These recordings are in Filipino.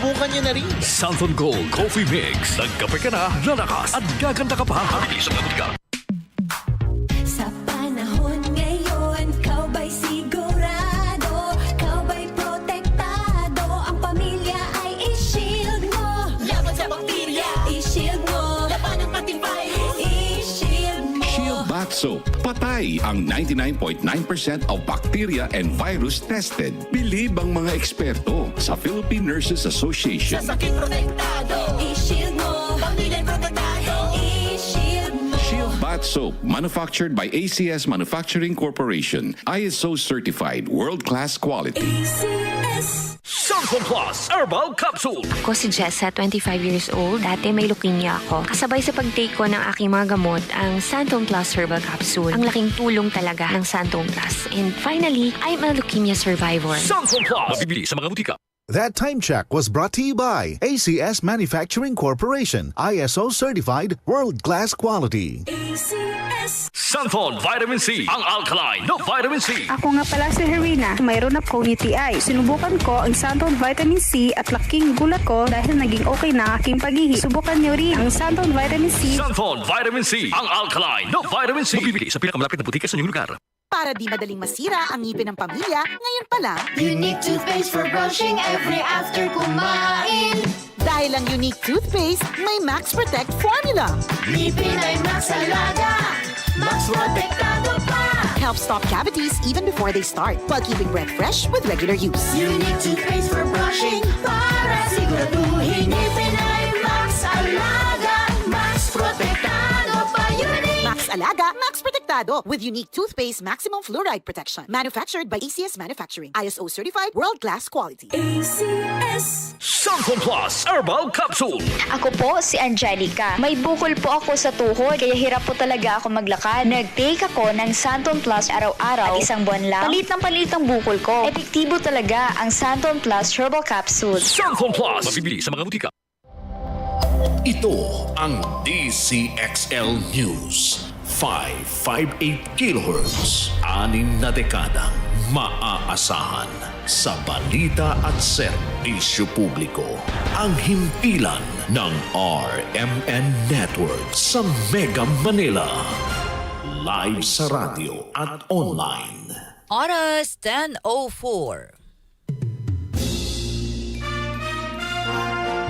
subukan nyo na rin. Santon Gold Coffee Mix. Nagkape ka na, lalakas at gaganda ka pa. Mabilis ang ka. Sa panahon ngayon, kau ba'y sigurado? Kau ba'y protektado? Ang pamilya ay i-shield mo. Laban sa bakterya, i-shield mo. Laban ng pati virus, i-shield mo. Shield Bath Soap. Patay ang 99.9% of bacteria and virus tested. Bilib ang mga eksperto sa Philippine Nurses Association. Sa sakit protektado, i-shield mo. Pamilya protektado, i-shield mo. Shield Bath Soap, manufactured by ACS Manufacturing Corporation. ISO certified, world-class quality. ACS. Santon Plus Herbal Capsule. Ako si Jessa, 25 years old. Dati may leukemia ako. Kasabay sa pag-take ko ng aking mga gamot, ang Santon Plus Herbal Capsule. Ang laking tulong talaga ng Santon Plus. And finally, I'm a leukemia survivor. Santon Plus. Mabibili sa mga butika. That time check was brought to you by ACS Manufacturing Corporation, ISO certified, world-class quality. ACS. Santon Vitamin C. Ang alkaline na vitamin C. Ako nga pala si Herina, mayroon akong UTI. Sinubukan ko ang Santon Vitamin C at laking gulat ko dahil naging okay na aking paghihi. Subukan niyo rin ang Santon Vitamin C. Santon Vitamin C. Ang alkaline na vitamin C. Mabibili sa pinakamalapit na butika sa inyong lugar. Para di madaling masira ang ngipin ng pamilya, ngayon pa lang, Unique toothpaste for brushing every after kumain. dahil ang unique toothpaste may Max Protect formula. Ngipin ay Max Alaga, Max Protektado pa. Helps stop cavities even before they start, while keeping breath fresh with regular use. Unique toothpaste for brushing para siguraduhin ngipin ay Max Alaga, Max Protektado pa. Unique. Max Alaga, Max Protectado with unique toothpaste maximum fluoride protection. Manufactured by ACS Manufacturing. ISO certified, world-class quality. ACS. Santon Plus Herbal Capsule. Ako po si Angelica. May bukol po ako sa tuhod, kaya hirap po talaga ako maglakad. Nag-take ako ng Santon Plus araw-araw at isang buwan lang. Palit ang bukol ko. Epektibo talaga ang Santon Plus Herbal Capsule. Santon Plus. Mabibili sa mga butika. Ito ang DZXL News. 558 kHz. 6 na dekadang maaasahan sa balita at serbisyo publiko. Ang himpilan ng RMN Network sa Mega Manila. Live sa radyo at online. Oras 10:04.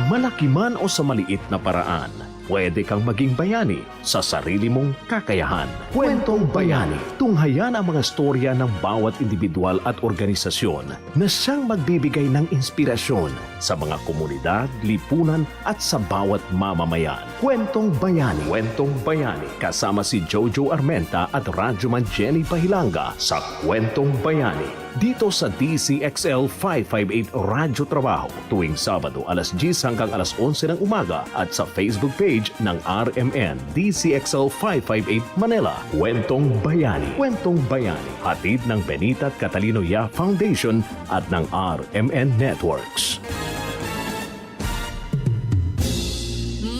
Malaki man o sa maliit na paraan, pwede kang maging bayani sa sarili mong kakayahan. Kwentong Bayani. Tunghayan ang mga storya ng bawat individual at organisasyon na siyang magbibigay ng inspirasyon sa mga komunidad, lipunan at sa bawat mamamayan. Kwentong Bayani. Kwentong Bayani. Kasama si Jojo Armenta at Radyoman Jenny Pahilanga sa Kwentong Bayani. Dito sa DZXL 558 Radyo Trabaho tuwing Sabado alas 10 hanggang alas 11 ng umaga at sa Facebook page ng RMN DZXL 558 Manila. Kwentong Bayani. Kwentong Bayani. Hatid ng Benita at Catalino Ya Foundation at ng RMN Networks.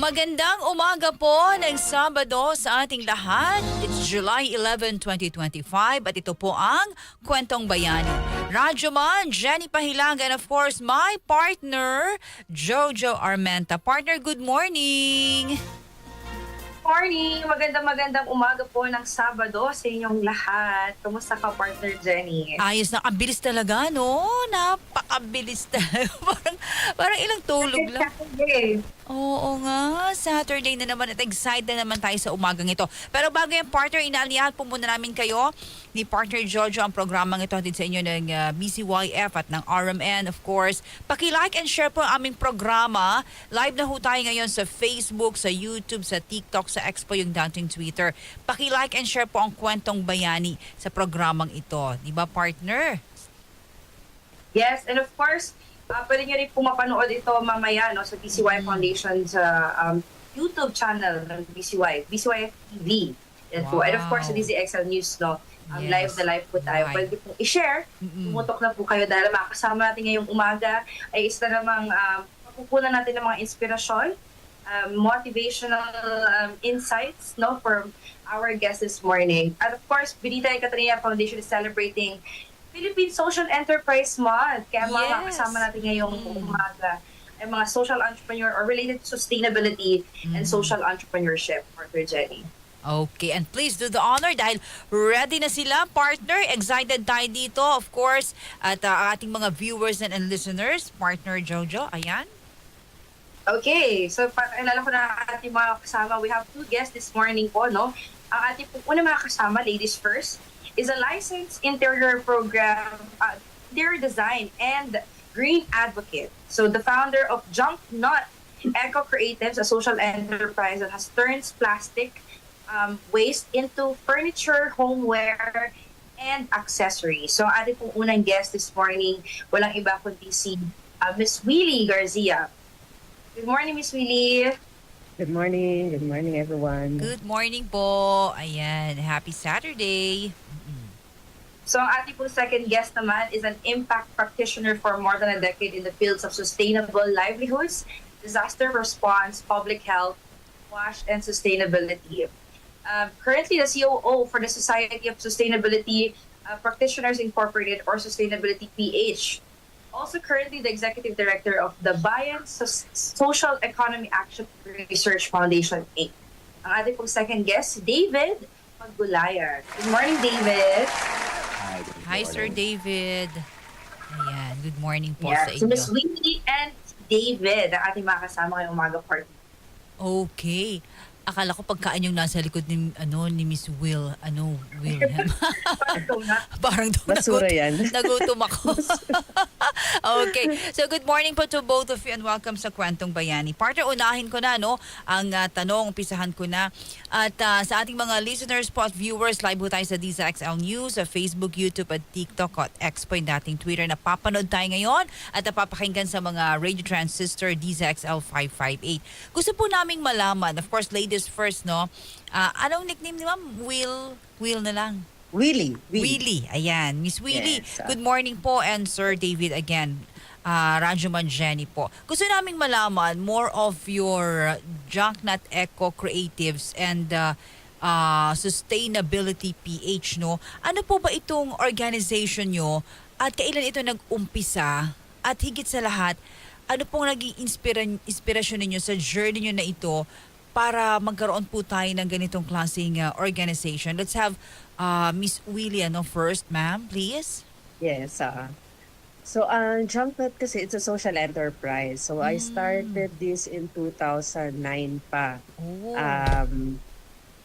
Magandang umaga po ng Sabado sa ating lahat. It's July 11, 2025 at ito po ang Kwentong Bayani. Radyoman Jenny Pahilanga and of course my partner Jojo Armenta. Partner, good morning! Morning! Magandang umaga po ng Sabado sa inyong lahat. Kumusta ka, partner Jenny? Ayos na, abilis talaga, no? Napakabilis talaga. parang ilang tulog lang. Oo nga, Saturday na naman at excited na naman tayo sa umagang ito. Pero bago yung partner, inaalihan po muna namin kayo ni partner Jojo ang programang ito din sa inyo ng BCYF at ng RMN, of course. Paki-like and share po ang aming programa. Live na ho tayo ngayon sa Facebook, sa YouTube, sa TikTok, sa X po yung dating Twitter. Paki-like and share po ang Kwentong Bayani sa programang ito. Di ba, partner? Yes, and of course, pwede nyo rin po mapanood ito mamaya no, sa BCY Foundation sa YouTube channel ng BCY TV. Yan po. And of course, sa DZXL News, no? Live na live po tayo. Right. Pwede pong i-share. Pumutok na po kayo dahil makakasama natin ngayong umaga ay isa namang mapupunan natin ng mga inspirasyon, motivational insights no, from our guests this morning. And of course, Benita and Catalina Foundation is celebrating Philippine Social Enterprise Month. Kaya mga kasama natin ngayong umaga ay mga social entrepreneur or related to sustainability and social entrepreneurship, Partner Jenny. Okay, and please do the honor dahil ready na sila, partner. Excited tayo dito, of course. At ating mga viewers and listeners, partner Jojo, ayan. Okay, so pakilala ko na ating mga kasama. We have 2 guests this morning po, no? Ang ating po una mga kasama, ladies first, is a licensed interior program, interior design and green advocate. So the founder of Junk Not Eco Creatives, a social enterprise that has turned plastic waste into furniture, homeware, and accessories. So ating pong unang guest this morning, walang iba kundi si Miss Willie Garcia. Good morning, Miss Willie. Good morning. Good morning, everyone. Good morning po. Ayan, happy Saturday. So ang ating pong second guest naman is an impact practitioner for more than a decade in the fields of sustainable livelihoods, disaster response, public health, WASH, and sustainability. Currently the COO for the Society of Sustainability Practitioners Incorporated or Sustainability PH. Also currently the Executive Director of the Bayan Social Economy Action Research Foundation, Inc. Ang ating pong second guest, David Paggulayan. Good morning, David. Hi, Sir David. Ayan, good morning po sa So inyo. Ms. Winnie and David, ang ating mga kasama ngayong umaga party. Okay. Akala ko pagkaan yung nasa likod ni Miss Wilhelm. Parang Basura yan. nagutom ako. Okay. So good morning po to both of you and welcome sa Kwentong Bayani. Partner, unahin ko na ang tanong, umpisahan ko na. At sa ating mga listeners po at viewers, live po tayo sa DZXL News, sa Facebook, YouTube at TikTok at X po yung dating Twitter. Napapanood tayo ngayon at napapakinggan sa mga radio transistor DZXL 558. Gusto po naming malaman, of course, ladies first, no? Anong nickname ni Ma'am? Will na lang. Willie. Willie. Ayan. Miss Willie, Yes, good morning po. And Sir David again. Rajuman Jenny po. Gusto naming malaman more of your Junk Not Eco Creatives and Sustainability PH, no? Ano po ba itong organization nyo at kailan ito nag-umpisa? At higit sa lahat, ano pong naging inspirasyon ninyo sa journey nyo na ito para magkaroon po tayo ng ganitong klaseng organization? Let's have Miss Willie first, ma'am, please. Yes. So, Junk Not kasi it's a social enterprise. So, I started this in 2009 pa. Oh.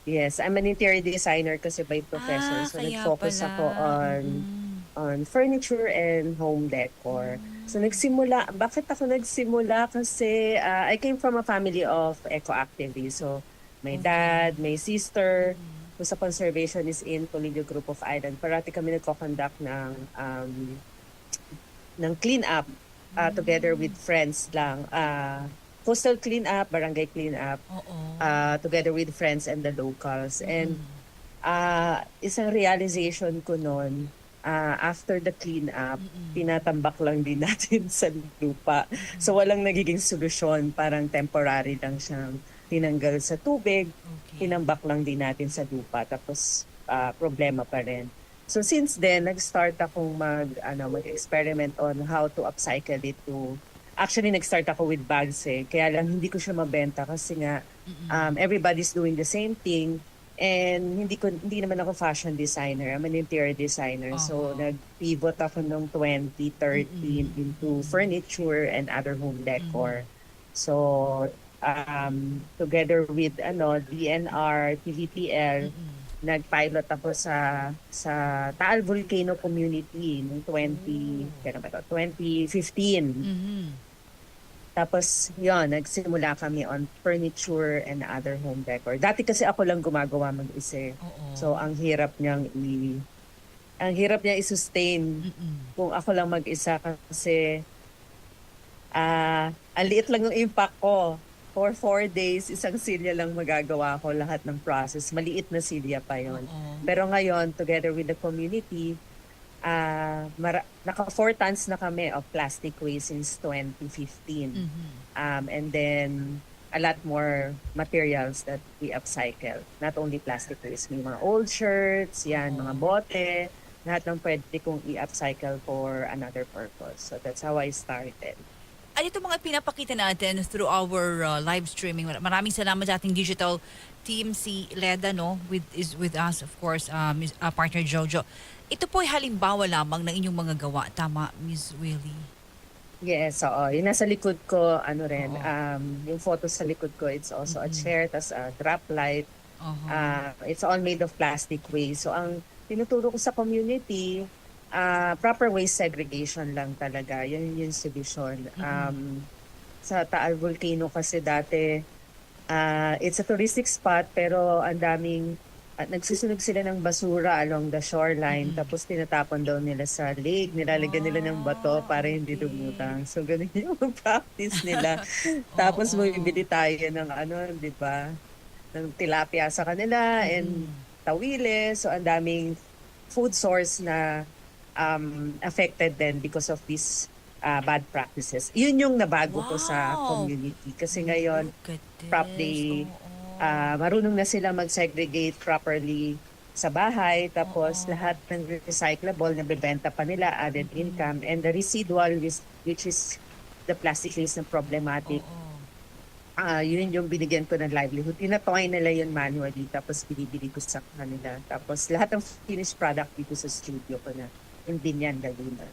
Yes, I'm an interior designer kasi by profession. So, kaya nag-focus pala. ako on furniture and home decor. So bakit ako nagsimula? Kasi I came from a family of eco-activists. So my dad, my sister, who's a conservationist in Polillo Group of Island. Parati kami nagko-conduct ng clean-up together with friends lang. Coastal clean-up, barangay clean-up, together with friends and the locals. And isang realization ko noon, after the clean-up, tinatambak lang din natin sa lupa. So walang nagiging solusyon, parang temporary lang siyang tinanggal sa tubig, tinambak lang din natin sa lupa, tapos problema pa rin. So since then, nag-start akong mag-experiment on how to upcycle it to... Actually, nag-start ako with bags kaya lang hindi ko siya mabenta kasi nga everybody's doing the same thing. And hindi naman ako fashion designer. I'm an interior designer. So nag-pivot ako noong 2013 into furniture and other home decor. So together with DNR, TVTL, nag-pilot ako sa Taal Volcano Community noong 2015. Tapos, nagsimula kami on furniture and other home decor. Dati kasi ako lang gumagawa mag-isa. So, ang hirap niyang i-sustain kung ako lang mag-isa kasi ang liit lang yung impact ko. For 4 days, isang silya lang magagawa ko lahat ng process. Maliit na silya pa yon. Pero ngayon, together with the community, naka 4 tons na kami of plastic waste since 2015. And then a lot more materials that we upcycle. Not only plastic waste, may mga old shirts, mga bote, lahat ng pwede kong i-upcycle for another purpose. So that's how I started. ano itong mga pinapakita natin through our live streaming. Maraming salamat sa ating digital team, si Leda, no? Is with us, of course, partner Jojo. Ito po ay halimbawa lamang ng inyong mga gawa. Tama, Miss Willie? Yes, oo. Yung nasa likod ko, ano rin, yung photo sa likod ko, it's also a chair, tas a drop light. It's all made of plastic waste. So ang tinuturo ko sa community, proper waste segregation lang talaga. Yun yung solution. Sa Taal Volcano kasi dati, it's a touristic spot pero ang daming nagsusunog sila ng basura along the shoreline tapos tinatapon daw nila sa lake, nilalagyan nila ng bato para hindi lumutang. So ganun yung practice nila. Tapos bumibili tayo ng di ba? Ng tilapia sa kanila and tawiles. So ang daming food source na affected then because of these bad practices. Yun yung nabago ko sa community. Kasi ngayon, properly, marunong na sila mag-segregate properly sa bahay. Tapos lahat ng recyclable, nabibenta pa nila, added income. And the residual, which is the plastic waste na problematic, yun yung binigyan ko ng livelihood. Tinatoy nila yun manually, tapos binibili ko sa kanila. Tapos lahat ng finished product dito sa studio ko na in Binyan, Laguna.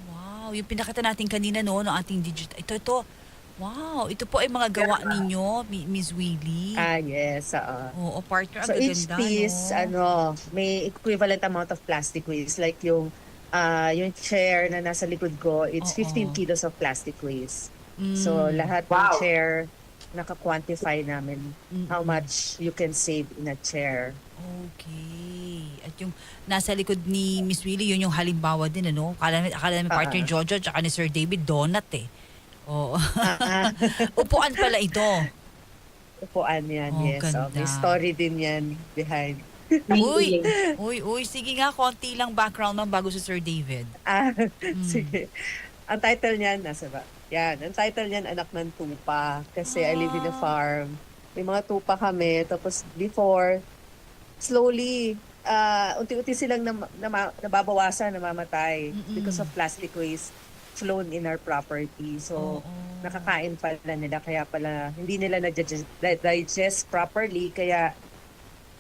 Wow, yung pinakita natin kanina no, ng ating digital. Ito. Wow, ito po ay mga gawa ninyo, Miss Willie. Yes. Oo, partner, So ang each gaganda, piece, no? may equivalent amount of plastic waste. Like yung chair na nasa likod ko, it's 15 kilos of plastic waste. So lahat ng chair, naka-quantify namin how much you can save in a chair. Okay. At yung nasa likod ni Miss Willie, yun yung halimbawa din, ano? Akala namin partner Jojo at ni Sir David, donut eh. Oo. Upuan pala ito. Upuan yan, yes. Ganda. May story din yan behind. Uy, sige nga, konti lang background man bago si Sir David. Sige. Ang title niyan, nasa ba? Yan, ang title niyan, Anak ng Tupa. Kasi I live in a farm. May mga tupa kami. Tapos before, slowly, unti-unti silang nababawasan, namamatay because of plastic waste flown in our property. So, nakakain pala nila. Kaya pala, hindi nila na-digest properly. Kaya,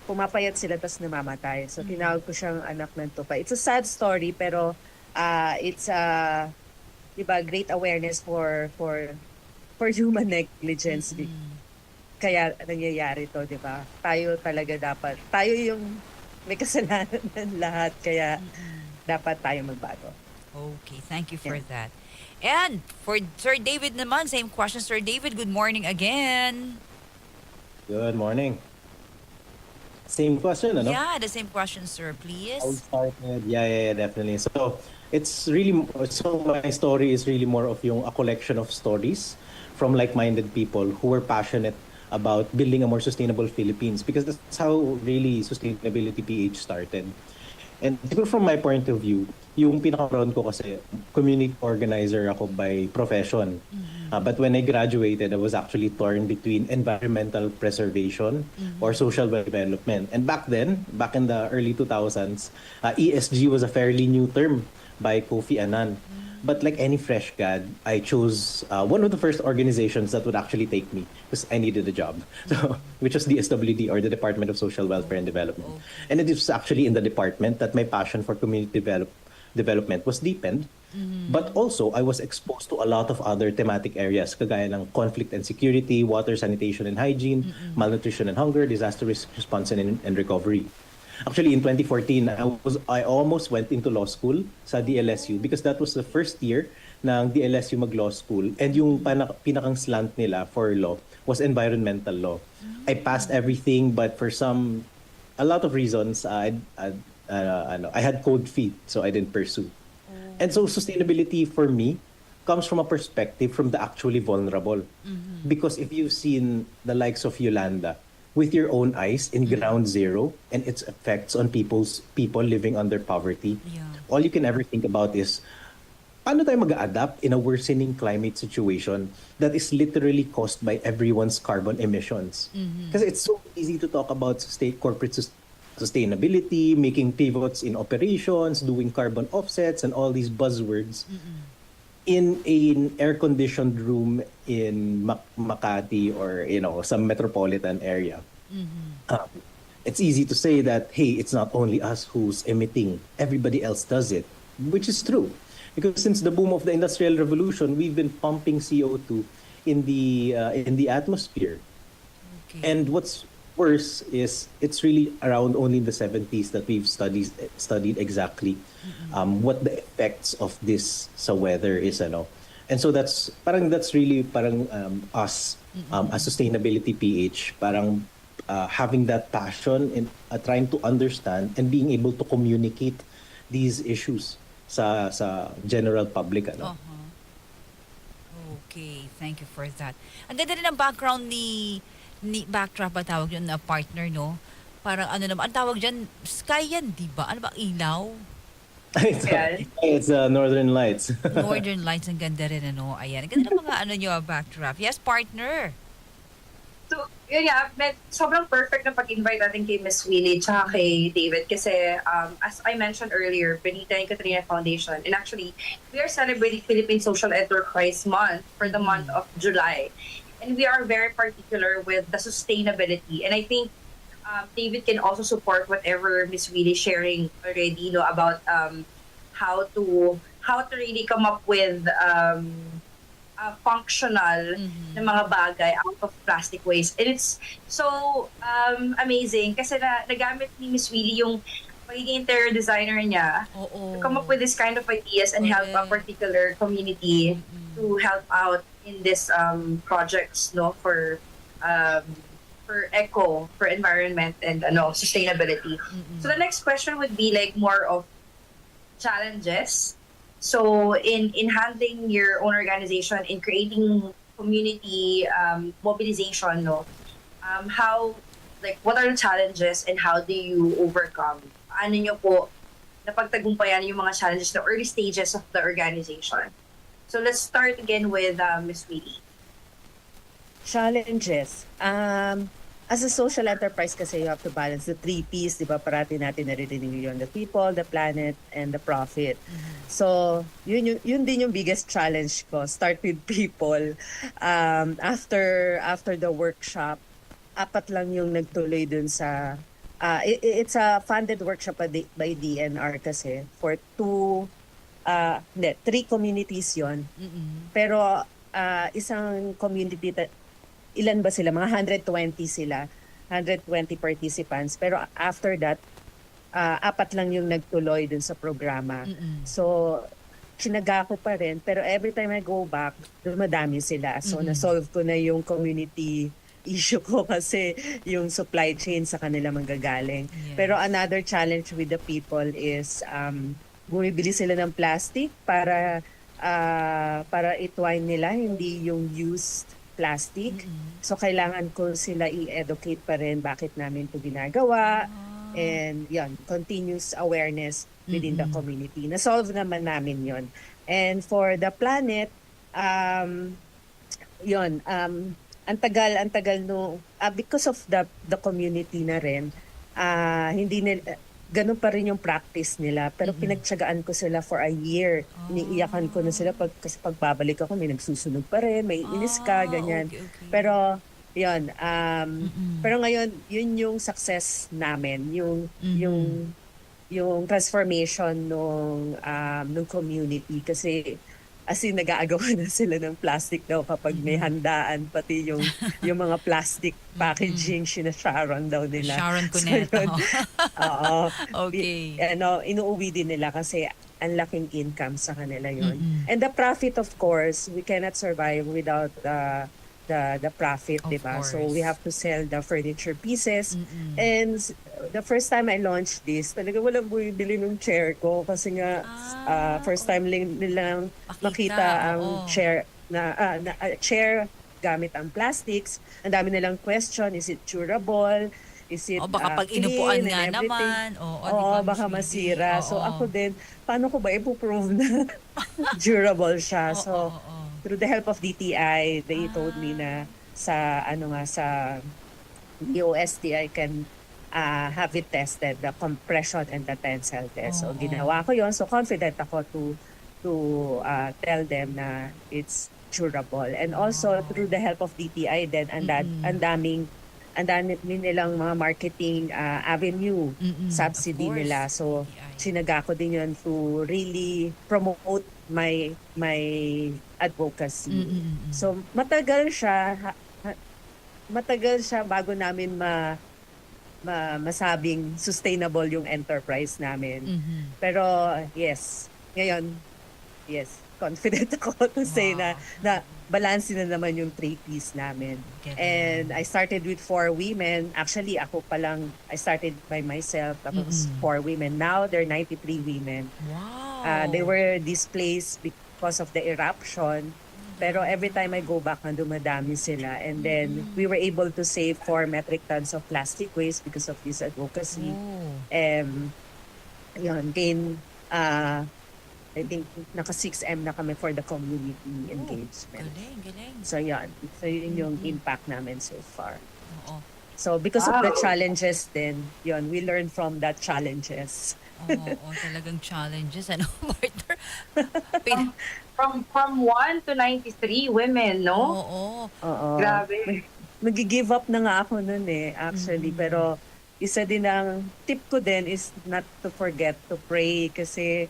pumapayat sila tapos namamatay. So, tinawag ko siyang Anak ng Tupa. It's a sad story, pero it's diba, great awareness for human negligence. Kaya nangyayari to, diba? Tayo talaga dapat. Tayo yung may kasalanan ng lahat. Kaya dapat tayo magbago. Okay, thank you for that. And for Sir David naman, same question, Sir David. Good morning again. Good morning. Same question, ano? Yeah, the same question, sir, please. How started? Yeah, definitely. So, my story is really more of a collection of stories from like-minded people who were passionate about building a more sustainable Philippines, because that's how really Sustainability PH started. And from my point of view, yung pinaka-background ko kasi, community organizer ako by profession. But when I graduated, I was actually torn between environmental preservation or social development. And back then, back in the early 2000s, ESG was a fairly new term by Kofi Annan. But like any fresh grad, I chose one of the first organizations that would actually take me because I needed a job, which was the SWD, or the Department of Social Welfare and Development. And it was actually in the department that my passion for community development was deepened. But also, I was exposed to a lot of other thematic areas, kagaya ng conflict and security, water, sanitation and hygiene, malnutrition and hunger, disaster risk response and recovery. Actually, in 2014, I almost went into law school sa DLSU because that was the first year ng DLSU mag-law school, and yung pinakang slant nila for law was environmental law. I passed everything, but for a lot of reasons, I had cold feet, so I didn't pursue. And so sustainability for me comes from a perspective from the actually vulnerable. Because if you've seen the likes of Yolanda, with your own eyes in ground zero and its effects on people living under poverty, all you can ever think about is paano tayo mag-adapt in a worsening climate situation that is literally caused by everyone's carbon emissions. Because it's so easy to talk about corporate sustainability, making pivots in operations, doing carbon offsets and all these buzzwords. in an air-conditioned room in Makati or some metropolitan area, it's easy to say that, hey, it's not only us who's emitting, everybody else does it, which is true. Because since the boom of the Industrial Revolution, we've been pumping CO2 in the atmosphere. Okay. And what's worse is it's really around only in the 70s that we've studied exactly what the effects of this sa weather is, And so that's really us as Sustainability PH, having that passion and trying to understand and being able to communicate these issues sa general public, Okay, thank you for that. Ang ganda rin ang background ni backdrop ba tawag yun na partner, no? Parang naman, ang tawag dyan, sky yan, di ba? Ano ba, ilaw? It's Northern Lights. Northern Lights, ang ganda rin, Ayan, ang ganda ng mga nyo, backdrop. Yes, partner. So, yun nga, sobrang perfect na pag-invite natin kay Miss Willie tsaka kay David kasi as I mentioned earlier, Benita and Katrina Foundation, and actually, we are celebrating Philippine Social Enterprise Month for the month of July. And we are very particular with the sustainability. And I think David can also support whatever Miss Willie is sharing already, about how to really come up with functional na mga bagay out of plastic waste. And it's so amazing kasi nagamit ni Miss Willie yung pagiging interior designer niya to come up with this kind of ideas and help a particular community to help out in this projects for eco, for environment and sustainability. So the next question would be like more of challenges. So in handling your own organization, in creating community mobilization, how, like, what are the challenges and how do you overcome? Ano nyo po napagtagumpayan yung mga challenges na early stages of the organization? So let's start again with Ms. Willie. Challenges. As a social enterprise kasi, you have to balance the 3 Ps, di ba? Parati natin naririnig yun, the people, the planet, and the profit. So, yun din yung biggest challenge ko. Start with people. After the workshop, 4 lang yung nagtuloy dun sa... it's a funded workshop by DNR kasi for 3 communities yon. Pero isang community... Ilan ba sila? Mga 120 sila. 120 participants. Pero after that, 4 lang yung nagtuloy dun sa programa. So, sinaga ko pa rin. Pero every time I go back, dumadami sila. So, na-solve ko na yung community issue ko kasi yung supply chain sa kanila manggagaling. Yes. Pero another challenge with the people is bumibili sila ng plastic para itwine nila, hindi yung used plastic. So, kailangan ko sila i-educate pa rin bakit namin ito ginagawa. And yan, continuous awareness within the community. Na-solve naman namin yon. And for the planet, ang tagal no, because of the community na rin, hindi nila, ganun pa rin yung practice nila. Pero pinagtsagaan ko sila for a year. Iniiyakan ko na sila kasi pagbabalik ako, may nagsusunog pa rin, may inis ka, ganyan. Okay. Pero, yun. Pero ngayon, yun yung success namin. Yung transformation nung community. Kasi, as in, nag-aagawa na sila ng plastic daw kapag may handaan, pati yung mga plastic packaging, sinasharon daw nila. Sharon Cuneta. Oo. Okay. Inuuwi din nila kasi ang laking income sa kanila yon. And the profit, of course, we cannot survive without the profit, di ba? So we have to sell the furniture pieces. And the first time I launched this, talaga walang bumibili ng chair ko kasi nga first time nilang makita ang chair chair gamit ang plastics. Ang dami nilang question, is it durable? Is it baka pag clean inupuan nga and everything? naman. Baka masira. So ako din, paano ko ba ipoprove na durable siya? So through the help of DTI, they told me na sa UST I can have it tested, the compression and the tensile test. So ginawa ko yon. So confident ako tell them na it's durable. And also through the help of DTI then ang dami nilang mga marketing avenue, subsidy nila. So sinaga ko din yun to really promote my advocacy. So matagal siya bago namin masabing sustainable yung enterprise namin. Pero ngayon, confident ako to say na balance na naman yung 3Ps namin. And I started with 4 women. Actually, ako pa lang, I started by myself. Tapos 4 women. Now, there are 93 women. Wow! They were displaced because of the eruption. Pero every time I go back, dumadami sila. And then, we were able to save 4 metric tons of plastic waste because of this advocacy. I think naka 6M na kami for the community engagement. Galing. So yun yung impact namin so far. Oo. So because of the challenges then, we learn from that challenges. Oo, talagang challenges. Ano, partner? From 1 to 93 women, no? Oo. Grabe. Mag-give up na nga ako nun actually. Pero isa din ang tip ko din is not to forget to pray kasi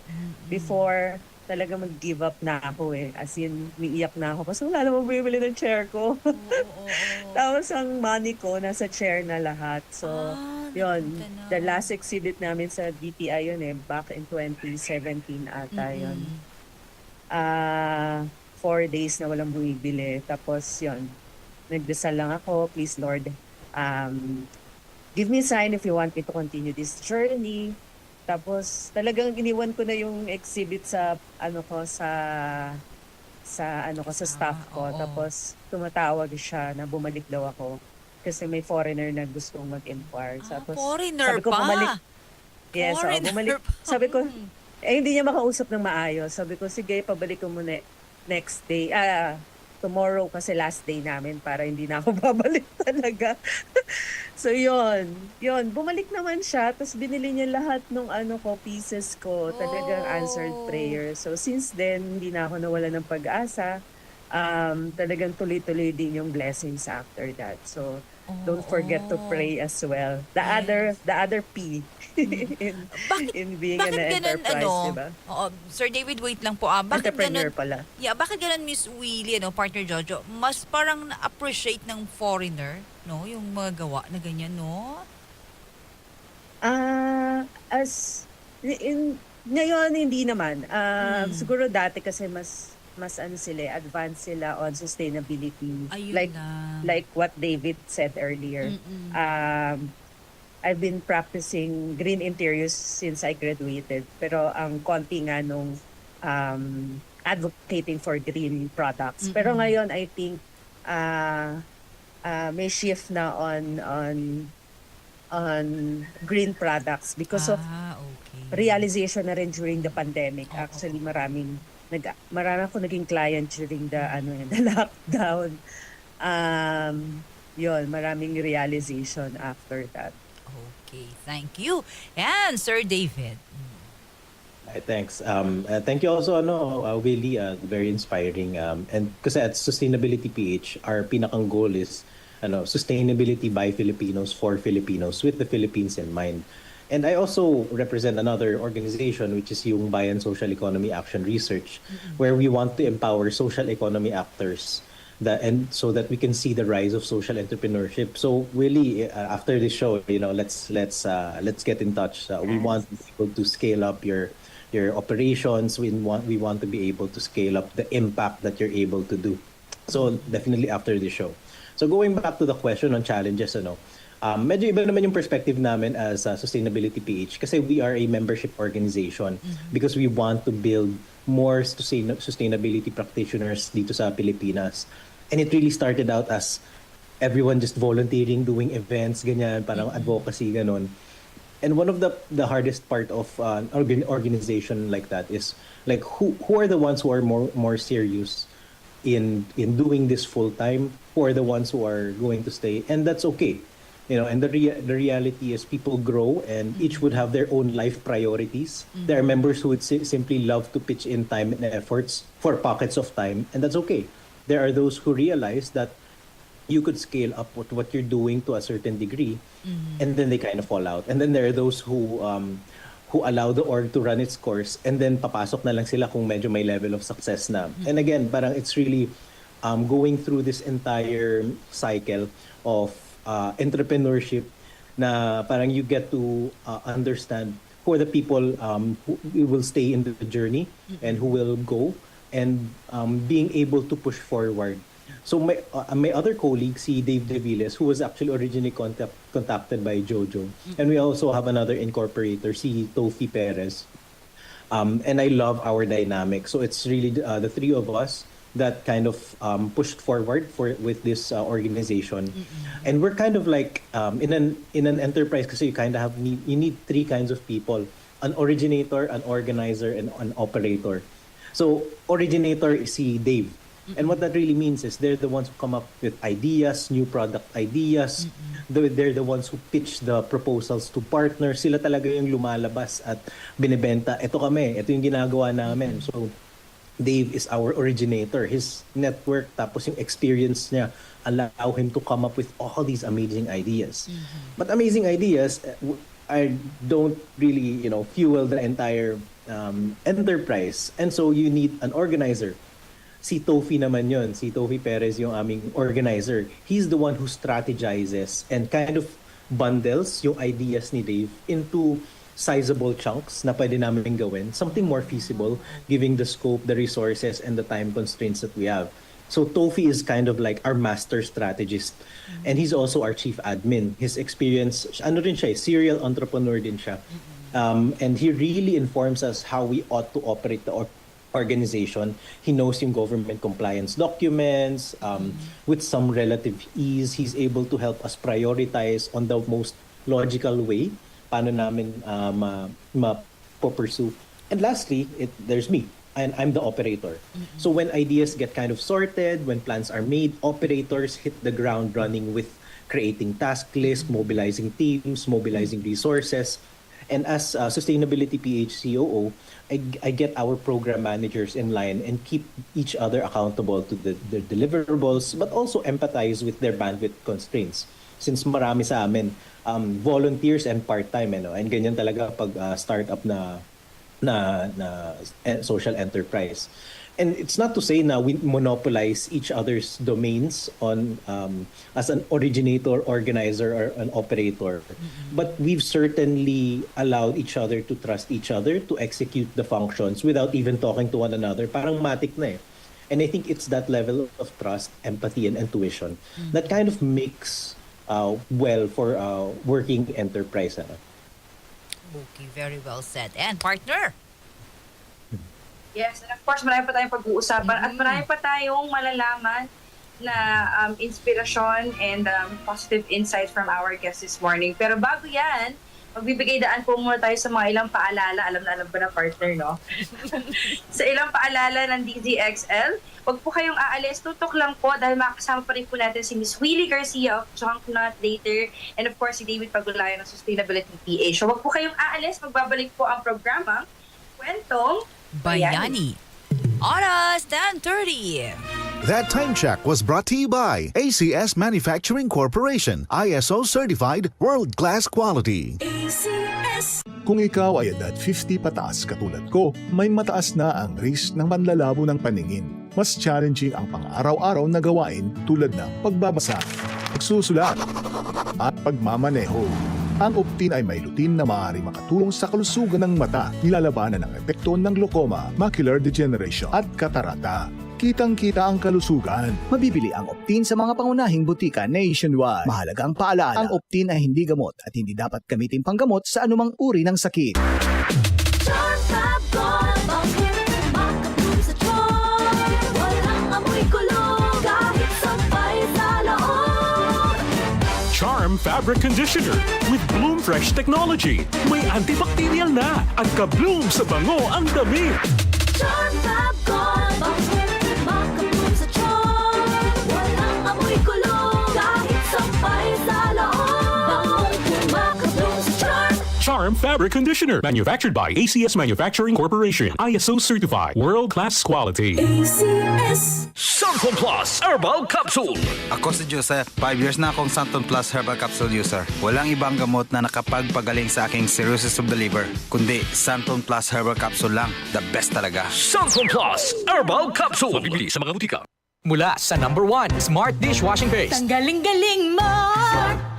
before talaga mag-give up na ako As in, umiiyak na ako kasi wala namang bibili ng chair ko. Tapos ang money ko nasa chair na lahat. So, the last exhibit namin sa DTI yun back in 2017 ata yun. 4 days na walang bumibili. Tapos nagdasal lang ako, please Lord, give me a sign if you want me to continue this journey. Tapos talagang iniwan ko na yung exhibit sa staff ko. Tapos tumatawag siya na bumalik daw ako kasi may foreigner na gustong mag-inquire. Tapos Foreigner sabi ko, pa? bumalik. Yes, bumalik. Sabi ko, hindi niya makausap ng maayos. Sabi ko, sige, pabalik ko muna next day. Tomorrow kasi last day namin para hindi na ako babalik talaga. So yun, bumalik naman siya, tapos binili niya lahat ng pieces ko, talagang answered prayer. So since then, hindi na ako nawala ng pag-asa. Talagang tuloy-tuloy din yung blessings after that. So don't forget to pray as well. The other P in being an enterprise, diba? Sir David, wait lang po. Bakit Entrepreneur ganun, pala. bakit ganun, Miss Willie, partner Jojo? Mas parang na-appreciate ng foreigner, no? Yung mga gawa na ganyan, no? Ngayon, hindi naman. Siguro dati kasi mas advanced sila on sustainability. Ayun like what David said earlier. I've been practicing green interiors since I graduated. Pero ang konti nga nung advocating for green products. Pero ngayon, I think may shift na on green products because of realization na rin during the pandemic. Actually, marami ako naging client during the lockdown. Maraming realization after that. Okay, thank you. And Sir David. Thanks. Thank you also, Willie, very inspiring. And kasi at Sustainability PH, our pinakang goal is sustainability by Filipinos for Filipinos with the Philippines in mind. And I also represent another organization, which is yung Bayan Social Economy Action Research, where we want to empower social economy actors and so that we can see the rise of social entrepreneurship. So really, after this show, let's get in touch. We want people to scale up your operations. We want to be able to scale up the impact that you're able to do. So definitely after this show. So going back to the question on challenges, medyo iba naman yung perspective namin as Sustainability PH kasi we are a membership organization because we want to build more sustainability practitioners dito sa Pilipinas. And it really started out as everyone just volunteering, doing events, ganyan, parang advocacy, ganon. And one of the hardest part of an organization like that is like who are the ones who are more serious in doing this full time, who are the ones who are going to stay, and that's okay. And the reality is people grow and each would have their own life priorities. There are members who would simply love to pitch in time and efforts for pockets of time, and that's okay. There are those who realize that you could scale up what you're doing to a certain degree, and then they kind of fall out. And then there are those who allow the org to run its course, and then papasok na lang sila kung medyo may level of success na. And again, parang it's really going through this entire cycle of entrepreneurship na parang you get to understand who are the people who will stay in the journey and who will go, and being able to push forward. So my other colleague, si Dave De Villes, who was actually originally contacted by Jojo, and we also have another incorporator, si Tofi Perez, and I love our dynamic. So it's really the three of us that kind of pushed forward with this organization. And we're kind of like in an enterprise, kasi you need three kinds of people: an originator, an organizer, and an operator. So originator is si Dave. And what that really means is they're the ones who come up with ideas, new product ideas. They're the ones who pitch the proposals to partners. Sila talaga yung lumalabas at binibenta. Ito kami, ito yung ginagawa namin. So Dave is our originator. His network, tapos yung experience niya, allow him to come up with all these amazing ideas. But amazing ideas I don't really, fuel the entire enterprise. And so you need an organizer. Si Tofi naman yun. Si Tofi Perez yung aming organizer. He's the one who strategizes and kind of bundles yung ideas ni Dave into sizable chunks na pwede namin gawin. Something more feasible, giving the scope, the resources, and the time constraints that we have. So Tofi is kind of like our master strategist. And he's also our chief admin. His experience, rin siya, serial entrepreneur din siya. And he really informs us how we ought to operate the organization. He knows yung government compliance documents with some relative ease. He's able to help us prioritize on the most logical way paano namin ma-pursue. And lastly, there's me. And I'm the operator. So when ideas get kind of sorted, when plans are made, operators hit the ground running with creating task lists, mobilizing teams, mobilizing resources. And as Sustainability PH COO, I get our program managers in line and keep each other accountable to their deliverables, but also empathize with their bandwidth constraints. Since marami sa amin, volunteers and part-time, and ganyan talaga pag startup na social enterprise. And it's not to say na we monopolize each other's domains on as an originator, organizer, or an operator. But we've certainly allowed each other to trust each other to execute the functions without even talking to one another. Parang matik na eh. And I think it's that level of trust, empathy, and intuition that kind of makes well for working enterprise. Okay, very well said. And partner? Yes, and of course, marami pa tayong pag-uusapan at marami pa tayong malalaman na inspirasyon and positive insights from our guests this morning. Pero bago yan, magbibigay daan po muna tayo sa mga ilang paalala. Alam na ba na partner, no? Sa ilang paalala ng DZXL, huwag po kayong aalis. Tutok lang po dahil makasama pa rin po natin si Miss Willie Garcia of Chunk Not Later, and of course si David Pagulayan ng Sustainability PH. So huwag po kayong aalis. Magbabalik po ang programa Kwentong Bayani. Oras 10:30. That time check was brought to you by ACS Manufacturing Corporation, ISO certified world-class quality. ACS. Kung ikaw ay edad 50 pataas katulad ko, may mataas na ang risk ng panlalabo ng paningin. Mas challenging ang pang-araw-araw na gawain tulad ng pagbabasa, pagsusulat, at pagmamaneho. Ang Optin ay may lutin na maaari makatulong sa kalusugan ng mata, nilalabanan ang epekto ng glaucoma, macular degeneration at katarata. Kitang-kita ang kalusugan. Mabibili ang Optin sa mga pangunahing butika nationwide. Mahalagang paalala, ang Optin ay hindi gamot at hindi dapat gamitin panggamot sa anumang uri ng sakit. Charm Fabric Conditioner with Bloom Fresh Technology. May antibacterial na at ka-bloom sa bango ang damit. Charm Fab Gold, makabloom sa charm. Walang amoy kulong, kahit sampay sa loob. Warm Fabric Conditioner. Manufactured by ACS Manufacturing Corporation. ISO certified. World-class quality. Santon Plus Herbal Capsule. Ako si Joseph. 5 years na akong Santon Plus Herbal Capsule user. Walang ibang gamot na nakapagpagaling sa aking cirrhosis of the liver, kundi Santon Plus Herbal Capsule lang. The best talaga. Santon Plus Herbal Capsule. Mabibili sa mga butika. Mula sa #1 Smart Dishwashing Paste. Tanggaling-galing mo.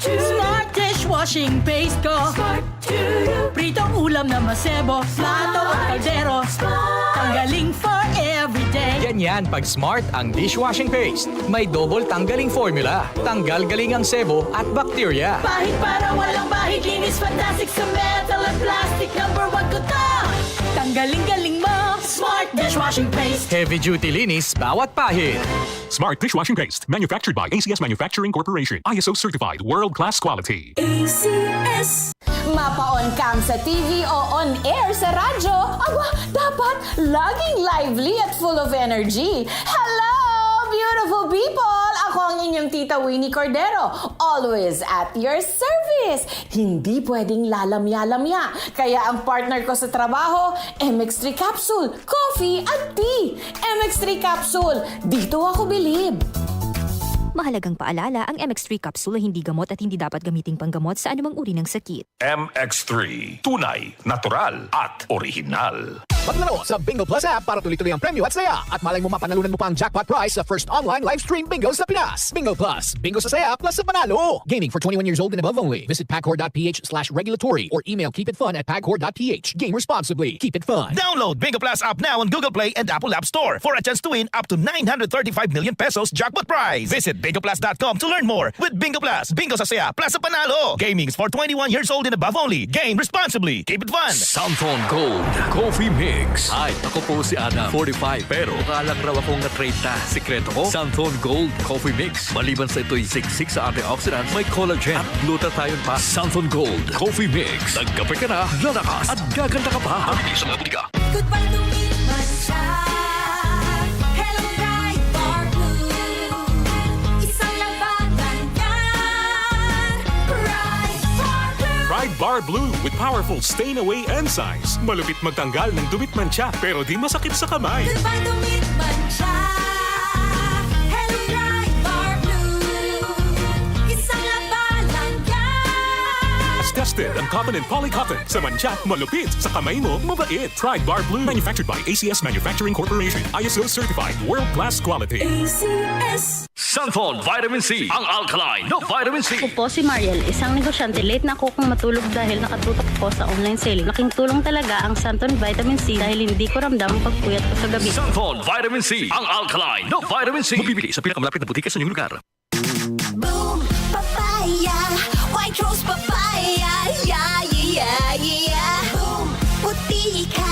Smart dishwashing paste ko. Pritong ulam na masebo, plato at kaldero. Tanggaling for everyday. Ganyan pag Smart ang dishwashing paste. May double tanggaling formula. Tanggal galing ang sebo at bakterya. Bahid para walang bahid, linis fantastic sa metal at plastic. #1 ko to. Tanggaling-galing mo. Smart dishwashing paste. Heavy duty linis bawat pahid. Smart Dishwashing Paste. Manufactured by ACS Manufacturing Corporation. ISO certified. World-class quality. ACS. Mapa-on cam sa TV o on air sa radyo, aba, dapat laging lively at full of energy. Hello, beautiful people! Ako ang inyong tita Winnie Cordero, always at your service. Hindi pwedeng lalamya-lamya. Kaya ang partner ko sa trabaho, MX3 Capsule, coffee at tea. MX3 Capsule, dito ako bilib. Mahalagang paalala, ang MX3 capsule ay hindi gamot at hindi dapat gamiting panggamot sa anumang uri ng sakit. MX3. Tunay, natural at original. Maglaro sa Bingo Plus app para tuloy-tuloy ang premyo at saya. At malay mo mapanalunan mo pa ang jackpot prize sa first online live stream bingo sa Pinas. Bingo Plus. Bingo sa saya plus sa panalo. Gaming for 21 years old and above only. Visit pagcor.ph/regulatory or email keepitfun@pagcor.ph. Game responsibly. Keep it fun. Download Bingo Plus app now on Google Play and Apple App Store for a chance to win up to 935 million pesos jackpot prize. Visit bingoplus.com to learn more. With Bingo Plus, bingo sa saya plus sa panalo. Gaming is for 21 years old and above only. Game responsibly. Keep it fun. Santon Gold Coffee Mix. Hi, ako po si Adam, 45. Pero kalang raw akong na-30. Sikreto ko, Santon Gold Coffee Mix. Maliban sa ito'y siksik sa antioxidants, may collagen at glutathione pa. Santon Gold Coffee Mix. Nagkape ka na, lalakas at gaganda ka pa. Mabili sa mga butika. Goodbye to me, Mancha. Hello, bright bar blue. Isang labanan yan. Bright bar blue. Pride Bar Blue with powerful stain-away enzymes. Malupit magtanggal ng dumit mancha pero di masakit sa kamay. Goodbye to me, Mancha. Hello, bright bar blue. Isang labanan yan. As tested ang cotton and polycotton. Sa mancha, malupit. Sa kamay mo, mabait. Pride Bar Blue. Manufactured by ACS Manufacturing Corporation. ISO certified. World-class quality. ACS. Santon Vitamin C. Ang alkaline no vitamin C. Ako po si Mariel, isang negosyante. Late na ako kung matulog dahil nakatutok ko sa online selling. Laking tulong talaga ang Santon Vitamin C dahil hindi ko ramdam ang pagpuyat ko sa gabi. Santon Vitamin C. Ang alkaline no vitamin C. Mabibili sa pinakamalapit na butika sa inyong lugar. Boom, papaya. White rose papaya. Yeah, yeah, yeah. Boom, puti ka.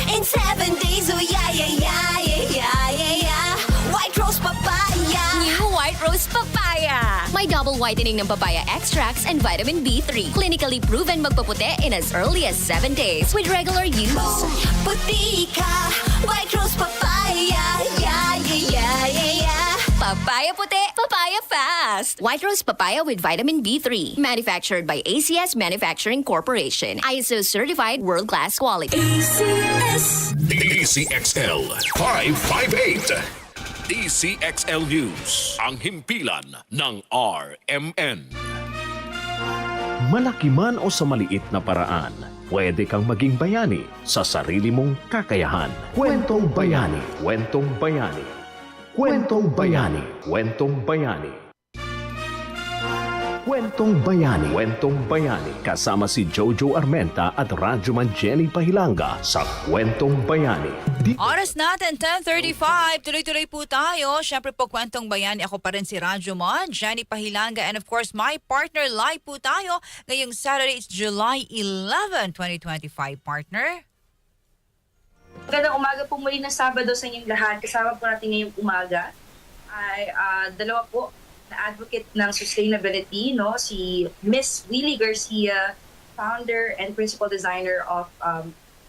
In 7 days, oh yeah, yeah, yeah, yeah, yeah, yeah. White rose papaya. New White Rose Papaya. May double whitening ng papaya extracts and vitamin B3. Clinically proven magpaputi in as early as 7 days with regular use. Boom, puti ka. White rose papaya. Yeah, yeah, yeah, yeah, yeah. Papaya puti, papaya fast. White Rose Papaya with vitamin B3. Manufactured by ACS Manufacturing Corporation. ISO certified world-class quality. ACS. DZXL 558. DZXL News. Ang himpilan ng RMN. Malaki man o sa maliit na paraan, pwede kang maging bayani sa sarili mong kakayahan. Kwentong Bayani. Kwentong Bayani. Kwentong Bayani. Kwentong Bayani. Kwentong Bayani. Kwentong Bayani. Kasama si Jojo Armenta at Radyoman Jenny Pahilanga sa Kwentong Bayani. Oras natin, 10:35. Tuloy-tuloy po tayo. Siyempre po, Kwentong Bayani. Ako pa rin si Radyoman, Jenny Pahilanga. And of course, my partner live po tayo. Ngayong Saturday, it's July 11, 2025, partner. Magandang umaga po muli ng Sabado sa inyong lahat. Kasama po natin ngayong umaga ay dalawa po na advocate ng sustainability, no? Si Miss Willie Garcia, founder and principal designer of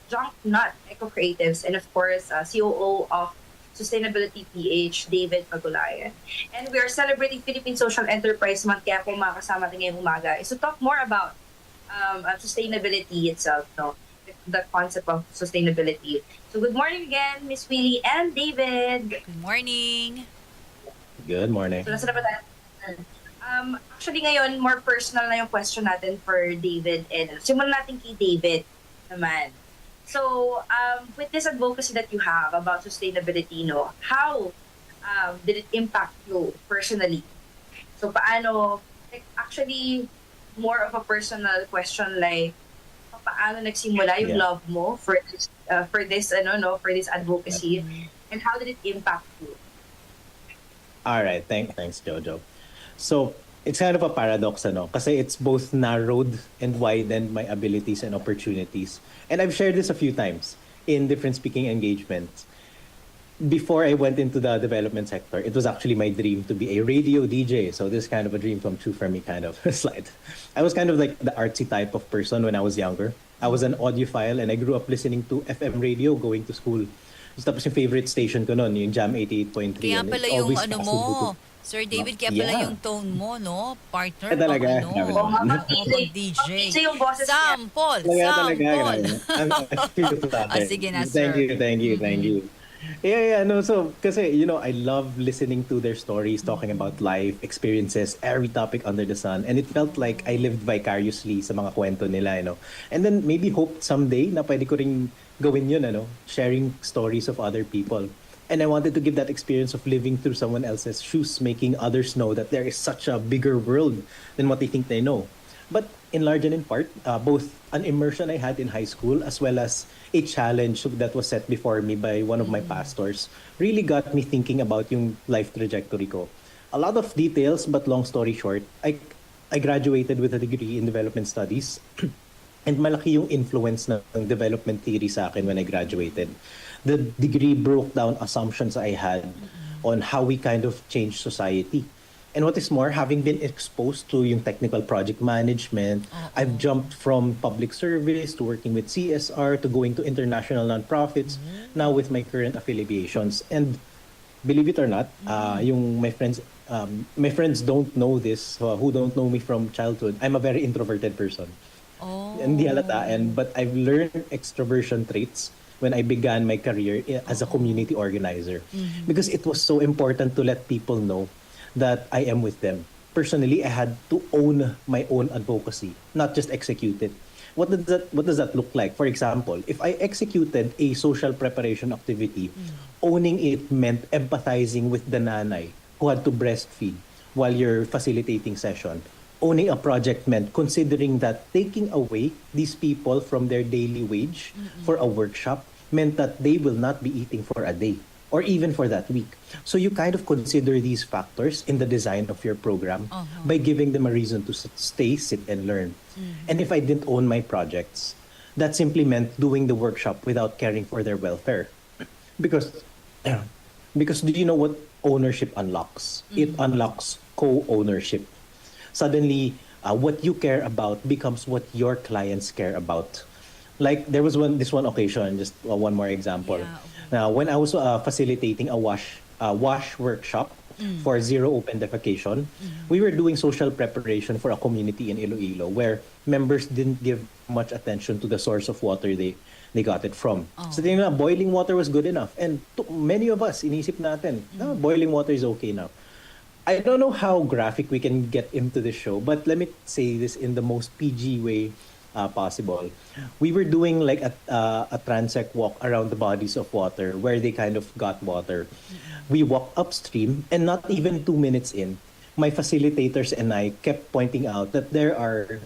Junk Nut Eco Creatives, and of course, COO of Sustainability PH, David Pagulayan. And we are celebrating Philippine Social Enterprise Month, kaya po makakasama natin ngayong umaga is to talk more about sustainability itself, no? The concept of sustainability. So good morning again, Miss Willie and David. Good morning. Good morning. So nasa na ba tayo? Actually ngayon, more personal na yung question natin for David. And simulan natin kay David naman. So, with this advocacy that you have about sustainability, no, how did it impact you personally? So, paano, like, actually, more of a personal question, like, paano nagsimula yung love mo for this, for this advocacy, and how did it impact you? All right, thanks, Jojo. So, it's kind of a paradox, kasi it's both narrowed and widened my abilities and opportunities. And I've shared this a few times in different speaking engagements. Before I went into the development sector, it was actually my dream to be a radio DJ. So this is kind of a dream come true for me kind of slide. I was kind of like the artsy type of person when I was younger. I was an audiophile and I grew up listening to FM radio going to school. Tapos yung favorite station ko noon, yung Jam 88.3. Kaya pala yung ano mo, Sir David, kaya pala yung tone mo, no? Partner, talaga. DJ. So yung boses Sample. Sige na, sir. Thank you. Yeah, no, so, kasi, I love listening to their stories, talking about life, experiences, every topic under the sun. And it felt like I lived vicariously sa mga kwento nila, And then maybe hoped someday na pwede ko ring gawin yun, sharing stories of other people. And I wanted to give that experience of living through someone else's shoes, making others know that there is such a bigger world than what they think they know. But in large and in part, both an immersion I had in high school as well as a challenge that was set before me by one of my pastors really got me thinking about yung life trajectory ko. A lot of details, but long story short, I graduated with a degree in development studies. And malaki yung influence ng development theory sa akin when I graduated. The degree broke down assumptions I had on how we kind of change society. And what is more, having been exposed to yung technical project management, I've jumped from public service to working with CSR to going to international nonprofits, now with my current affiliations. And believe it or not, yung my friends don't know this, who don't know me from childhood. I'm a very introverted person. Hindi halataan, but I've learned extroversion traits when I began my career as a community organizer. Because it was so important to let people know that I am with them. Personally, I had to own my own advocacy, not just execute it. What does that look like? For example, if I executed a social preparation activity, owning it meant empathizing with the nanay who had to breastfeed while you're facilitating session. Owning a project meant considering that taking away these people from their daily wage for a workshop meant that they will not be eating for a day or even for that week. So you kind of consider these factors in the design of your program by giving them a reason to stay, sit, and learn. And if I didn't own my projects, that simply meant doing the workshop without caring for their welfare. Because do you know what ownership unlocks? It unlocks co-ownership. Suddenly, what you care about becomes what your clients care about. Like there was this one occasion, just one more example. Now, when I was facilitating a wash workshop for zero open defecation, we were doing social preparation for a community in Iloilo where members didn't give much attention to the source of water they got it from. So tingnan na, boiling water was good enough. And many of us, inisip natin, boiling water is okay now. I don't know how graphic we can get into the show, but let me say this in the most PG way possible. We were doing like a transect walk around the bodies of water where they kind of got water. We walked upstream and not even 2 minutes in, my facilitators and I kept pointing out that there are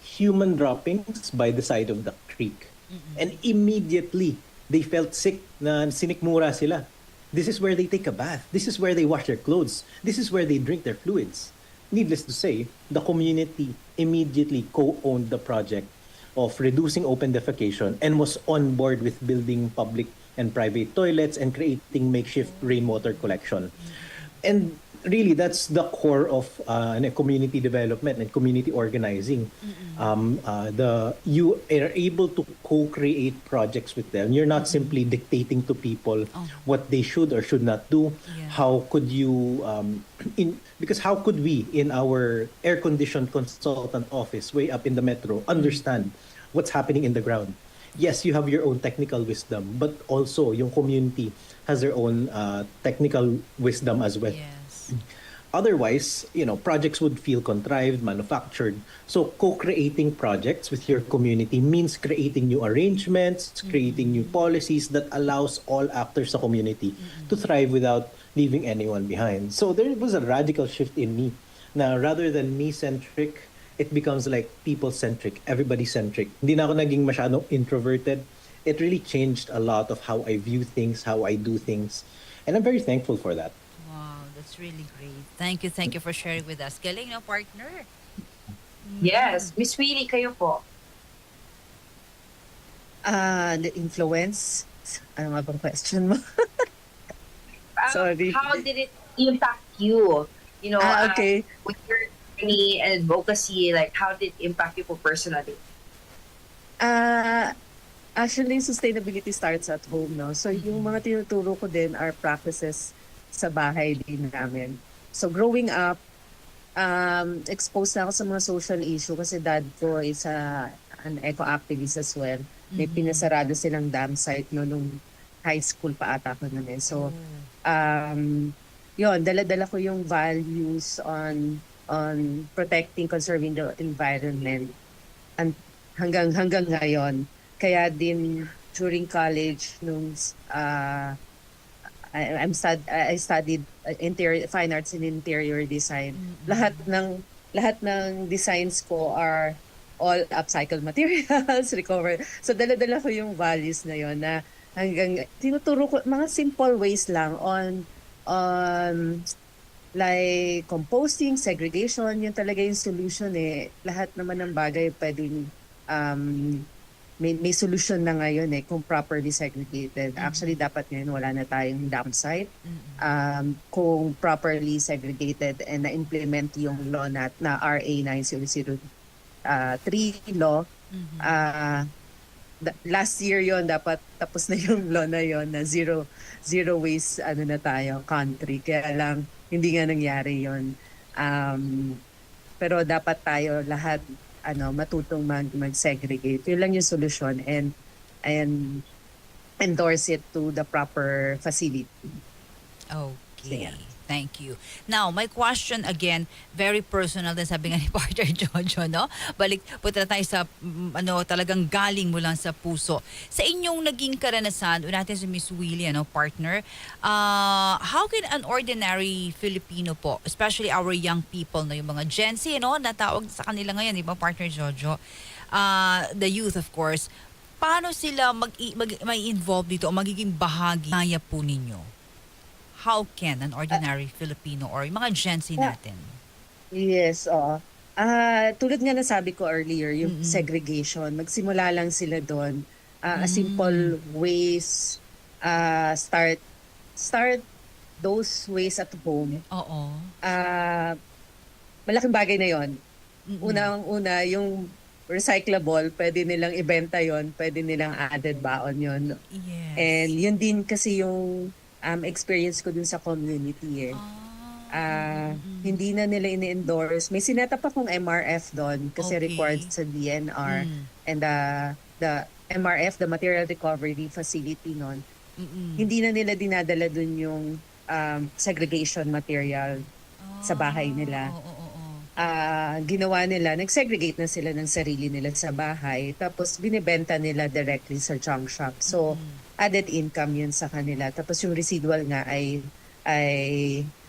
human droppings by the side of the creek. And immediately, they felt sick na sinikmura sila. This is where they take a bath. This is where they wash their clothes. This is where they drink their fluids. Needless to say, the community immediately co-owned the project of reducing open defecation and was on board with building public and private toilets and creating makeshift rainwater collection. And really, that's the core of community development and community organizing. You are able to co-create projects with them. You're not simply dictating to people what they should or should not do. How could you because how could we in our air-conditioned consultant office way up in the metro understand what's happening in the ground? Yes, you have your own technical wisdom, but also yung community has their own technical wisdom as well. Otherwise, projects would feel contrived, manufactured. So co-creating projects with your community means creating new arrangements, creating new policies that allows all actors sa community to thrive without leaving anyone behind. So there was a radical shift in me. Now, rather than me-centric, it becomes like people-centric, everybody-centric. Hindi na ako naging masyadong introverted. It really changed a lot of how I view things, how I do things. And I'm very thankful for that. Wow, that's really great. Thank you for sharing with us. Galing, no, partner? Yes. Miss Willie, kayo po. The influence? Ano nga bang question mo? Sorry. How did it impact you? Okay. With your journey and advocacy, like how did it impact you personally? Actually, sustainability starts at home, no? So, yung mga tinuturo ko din are practices sa bahay din namin. So, growing up, exposed na ako sa mga social issue kasi dad ko is an eco-activist as well. May pinasarado silang dam site no, nung high school pa ata ko nun eh. So, yun, dala-dala ko yung values on protecting, conserving the environment and hanggang ngayon. Kaya din during college nung I studied fine arts and interior design. Lahat ng designs ko are all upcycled materials, recovered. So dala-dala ko yung values na yon na hanggang tinuturo ko mga simple ways lang on like composting, segregation, yun talaga yung solution eh. Lahat naman ng bagay pwedeng may solution na ngayon eh kung properly segregated. Actually, dapat ngayon wala na tayong dam site. Kung properly segregated and na-implement yung law na RA 9003 law, last year yon dapat tapos na yung law na yon na zero waste na tayo country. Kaya lang hindi nga nangyari yon. Pero dapat tayo lahat matutong mag-segregate. Yun lang yung solution and endorse it to the proper facility. Okay. Thank you. Now, my question again, very personal din sabi nga ni partner Jojo, no? Balik, punta tayo sa, talagang galing mo lang sa puso. Sa inyong naging karanasan, natin si Miss Willie, partner, how can an ordinary Filipino po, especially our young people, yung mga Gen Z, natawag sa kanila ngayon, di ba, partner Jojo? The youth, of course, paano sila mag-involve dito o magiging bahagi kaya po ninyo? How can an ordinary Filipino or yung mga Gen Z natin? Yes, tulad nga nasabi ko earlier, yung segregation, magsimula lang sila doon. A simple ways, start those ways at home. Oo. Malaking bagay na yon. Unang-una, yung recyclable, pwede nilang ibenta yon, pwede nilang added baon yon. Yes. And yun din kasi yung experience ko dun sa community eh. Hindi na nila ini-endorse. May sinetap akong MRF doon kasi required sa DNR. And the MRF, the Material Recovery Facility noon, hindi na nila dinadala dun yung segregation material sa bahay nila. Ginawa nila, nag-segregate na sila ng sarili nila sa bahay, tapos binibenta nila directly sa junk shop. So, added income yun sa kanila. Tapos yung residual nga ay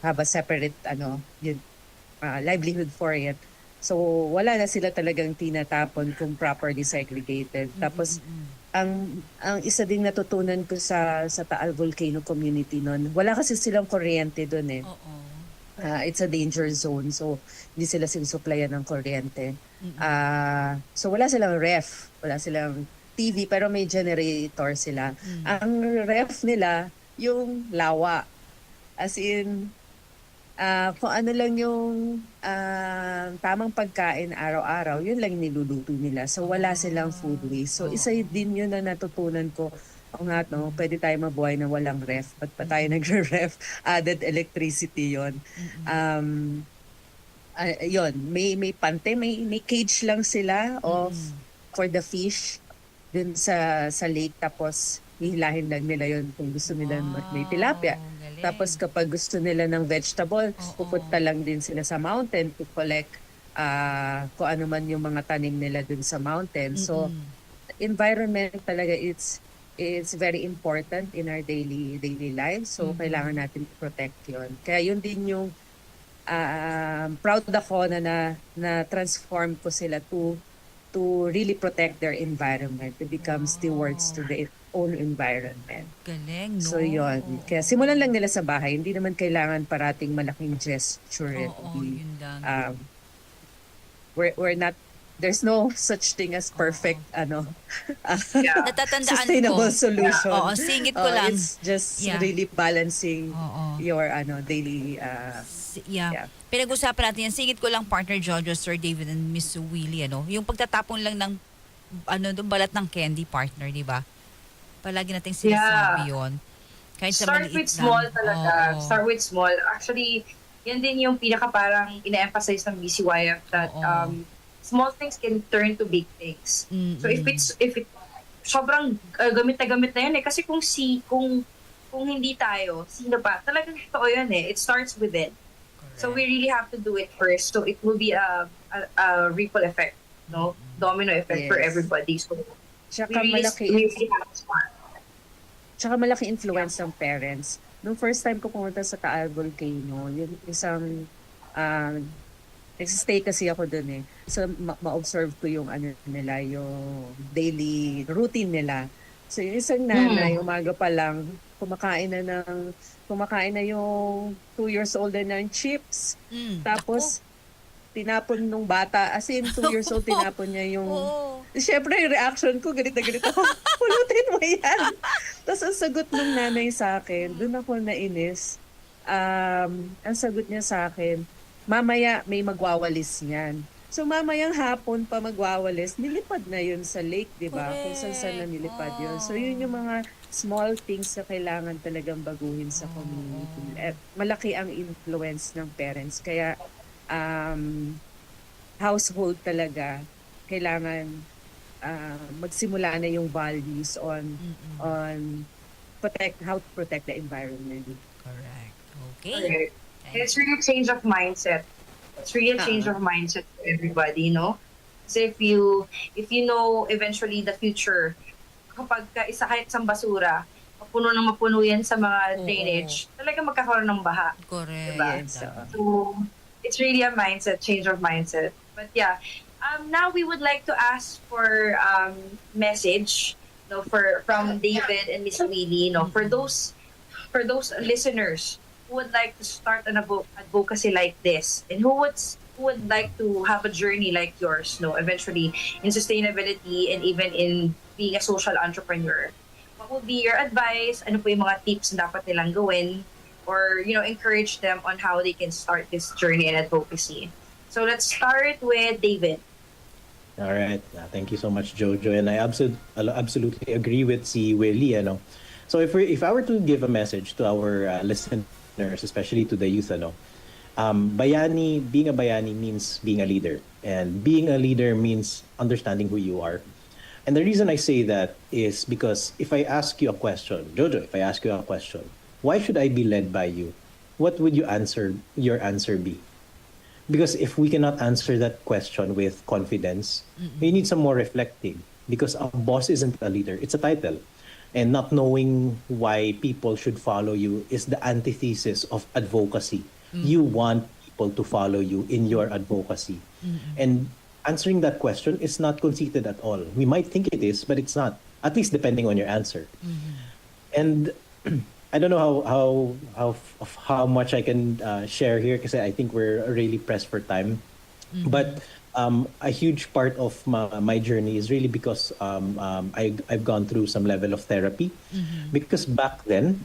have a separate livelihood for it. So, wala na sila talagang tinatapon kung properly segregated. Tapos, ang isa ding natutunan ko sa Taal Volcano community noon, wala kasi silang kuryente doon eh. It's a danger zone. So, hindi sila sinusuplayan ng kuryente. So, wala silang ref. Wala silang TV, pero may generator sila. Ang ref nila, yung lawa. As in, Kung ano lang yung tamang pagkain araw-araw, yun lang niluluto nila. So wala silang food waste. So isa din yun na natutunan ko. O nga, no, pwede tayo mabuhay na walang ref. Ba't pa tayo nagre-ref? Added electricity yon. Yun, may pante, may cage lang sila of for the fish dun sa lake. Tapos hihilahin lang nila yon kung gusto nila may tilapia. Tapos kapag gusto nila ng vegetable, pupunta lang din sila sa mountain to collect kung ano man yung mga tanim nila dun sa mountain. So environment talaga, it's very important in our daily lives. So kailangan natin protect yon. Kaya yun din yung proud ako na transform ko sila to really protect their environment, to become stewards to their own environment. Galing, no? So yun. Kaya simulan lang nila sa bahay. Hindi naman kailangan parating malaking gesture. Yun lang. We're not, there's no such thing as perfect Natatandaan sustainable ko. solution. Oo, singit ko lang. It's just really balancing your daily Pinag-usapan natin yan. Singit ko lang, partner Jojo, Sir David and Miss Willie, yung pagtatapon lang ng balat ng candy, partner, di ba? Palagi nating sinasabi yun. Kahit sa Start maliit with small lang. talaga. Start with small. Actually, yan din yung pinaka parang ina-emphasize ng BCYF that small things can turn to big things. So if it sobrang gamit na yun kasi kung hindi tayo, sino pa? Talagang totoo yun eh. It starts within. So we really have to do it first. So it will be a ripple effect, no? Domino effect for everybody. So Tsaka malaki influence ng parents. Nung first time ko pumunta sa Taal Volcano, yun isang nagsistay kasi ako dun eh. So ma-observe ko yung nila, yung daily routine nila. So yung isang nanay, umaga pa lang, kumakain na yung 2 years old na ng chips. Tapos tinapon nung bata, as in 2 years old, tinapon niya yung... Siyempre, yung reaction ko, galit na galit ako. Pulutin mo yan. Tapos ang sagot ng nanay sa akin, doon ako nainis. Ang sagot niya sa akin, mamaya may magwawalis niyan. So mamayang hapon pa magwawalis, nilipad na yun sa lake, di ba? Kung saan na nilipad yun. So yun yung mga small things na kailangan talagang baguhin sa community. At malaki ang influence ng parents. Kaya household talaga kailangan magsimula na yung values on how to protect the environment. Correct. Okay. It's really a change of mindset. It's really a change of mindset for everybody, no? Kasi if you know eventually the future, kapag kahit isang basura, mapuno yan sa mga drainage, talaga magkakaroon ng baha. Correct. Diba? So, it's really a change of mindset. But yeah, now we would like to ask for message, from David and Miss Willie, for those listeners who would like to start an advocacy like this, and who would like to have a journey like yours, eventually in sustainability and even in being a social entrepreneur. What would be your advice? Ano po yung mga tips na dapat nilang gawin? Or, encourage them on how they can start this journey in advocacy. So let's start with David. All right. Thank you so much, Jojo. And I absolutely agree with si Willie. So if I were to give a message to our listeners, especially to the youth, being a bayani means being a leader. And being a leader means understanding who you are. And the reason I say that is because if I ask you a question, Jojo, why should I be led by you? What would your answer be? Because if we cannot answer that question with confidence, we need some more reflecting. Because a boss isn't a leader, it's a title. And not knowing why people should follow you is the antithesis of advocacy. You want people to follow you in your advocacy. And answering that question is not conceited at all. We might think it is, but it's not. At least depending on your answer. And I don't know how much I can share here because I think we're really pressed for time. But a huge part of my journey is really because I've gone through some level of therapy. Because back then,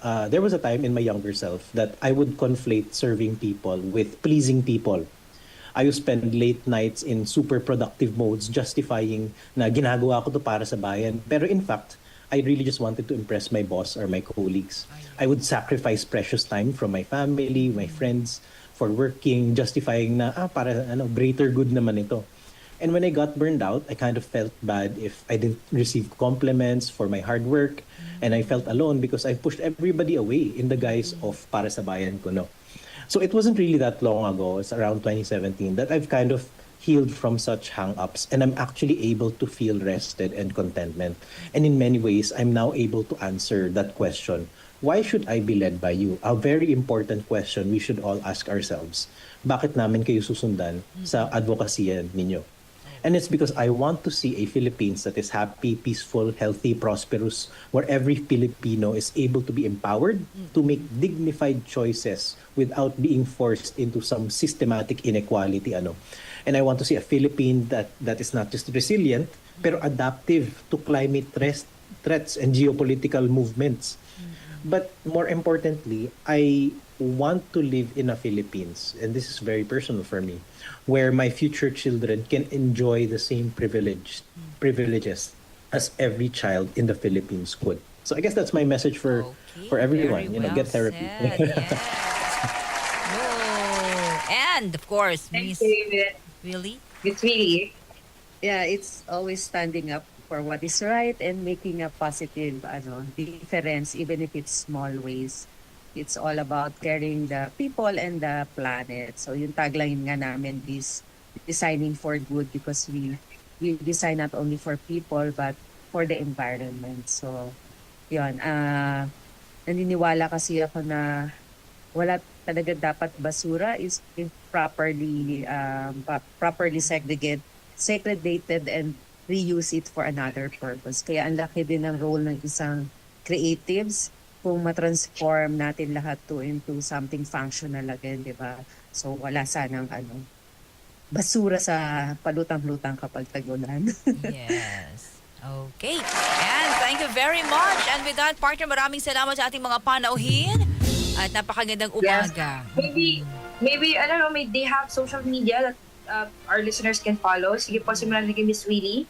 there was a time in my younger self that I would conflate serving people with pleasing people. I would spend late nights in super productive modes justifying na ginagawa ko to para sa bayan. Pero in fact, I really just wanted to impress my boss or my colleagues. I would sacrifice precious time from my family, my friends, for working, justifying na, para greater good naman ito. And when I got burned out, I kind of felt bad if I didn't receive compliments for my hard work. And I felt alone because I pushed everybody away in the guise of para sa bayan ko, no? So it wasn't really that long ago, it's around 2017, that I've kind of healed from such hang-ups and I'm actually able to feel rested and contentment. And in many ways, I'm now able to answer that question. Why should I be led by you? A very important question we should all ask ourselves. Bakit namin kayo susundan sa advokasya ninyo? And it's because I want to see a Philippines that is happy, peaceful, healthy, prosperous, where every Filipino is able to be empowered to make dignified choices without being forced into some systematic inequality. And I want to see a Philippine that is not just resilient, pero adaptive to climate threats and geopolitical movements. But more importantly, I want to live in a Philippines, and this is very personal for me, where my future children can enjoy the same privileges as every child in the Philippines could. So I guess that's my message for everyone. Get therapy. And of course, Miss Willie. It's really. Yeah, it's always standing up for what is right and making a positive difference, even if it's small ways. It's all about caring the people and the planet. So yung tagline nga namin is designing for good, because we design not only for people but for the environment. So yun, naniniwala kasi ako na wala talaga dapat basura is properly segregated and reuse it for another purpose. Kaya ang laki din ng role ng isang creatives kung matransform natin lahat to into something functional again, di ba? So wala sanang basura sa palutang-lutang kapag tagulan. Yes. Okay. And thank you very much. And with that, partner, maraming salamat sa ating mga panauhin at napakagandang umaga. Yes. Maybe, I don't know, they have social media that our listeners can follow. Sige po, simulan na kay Miss Willie.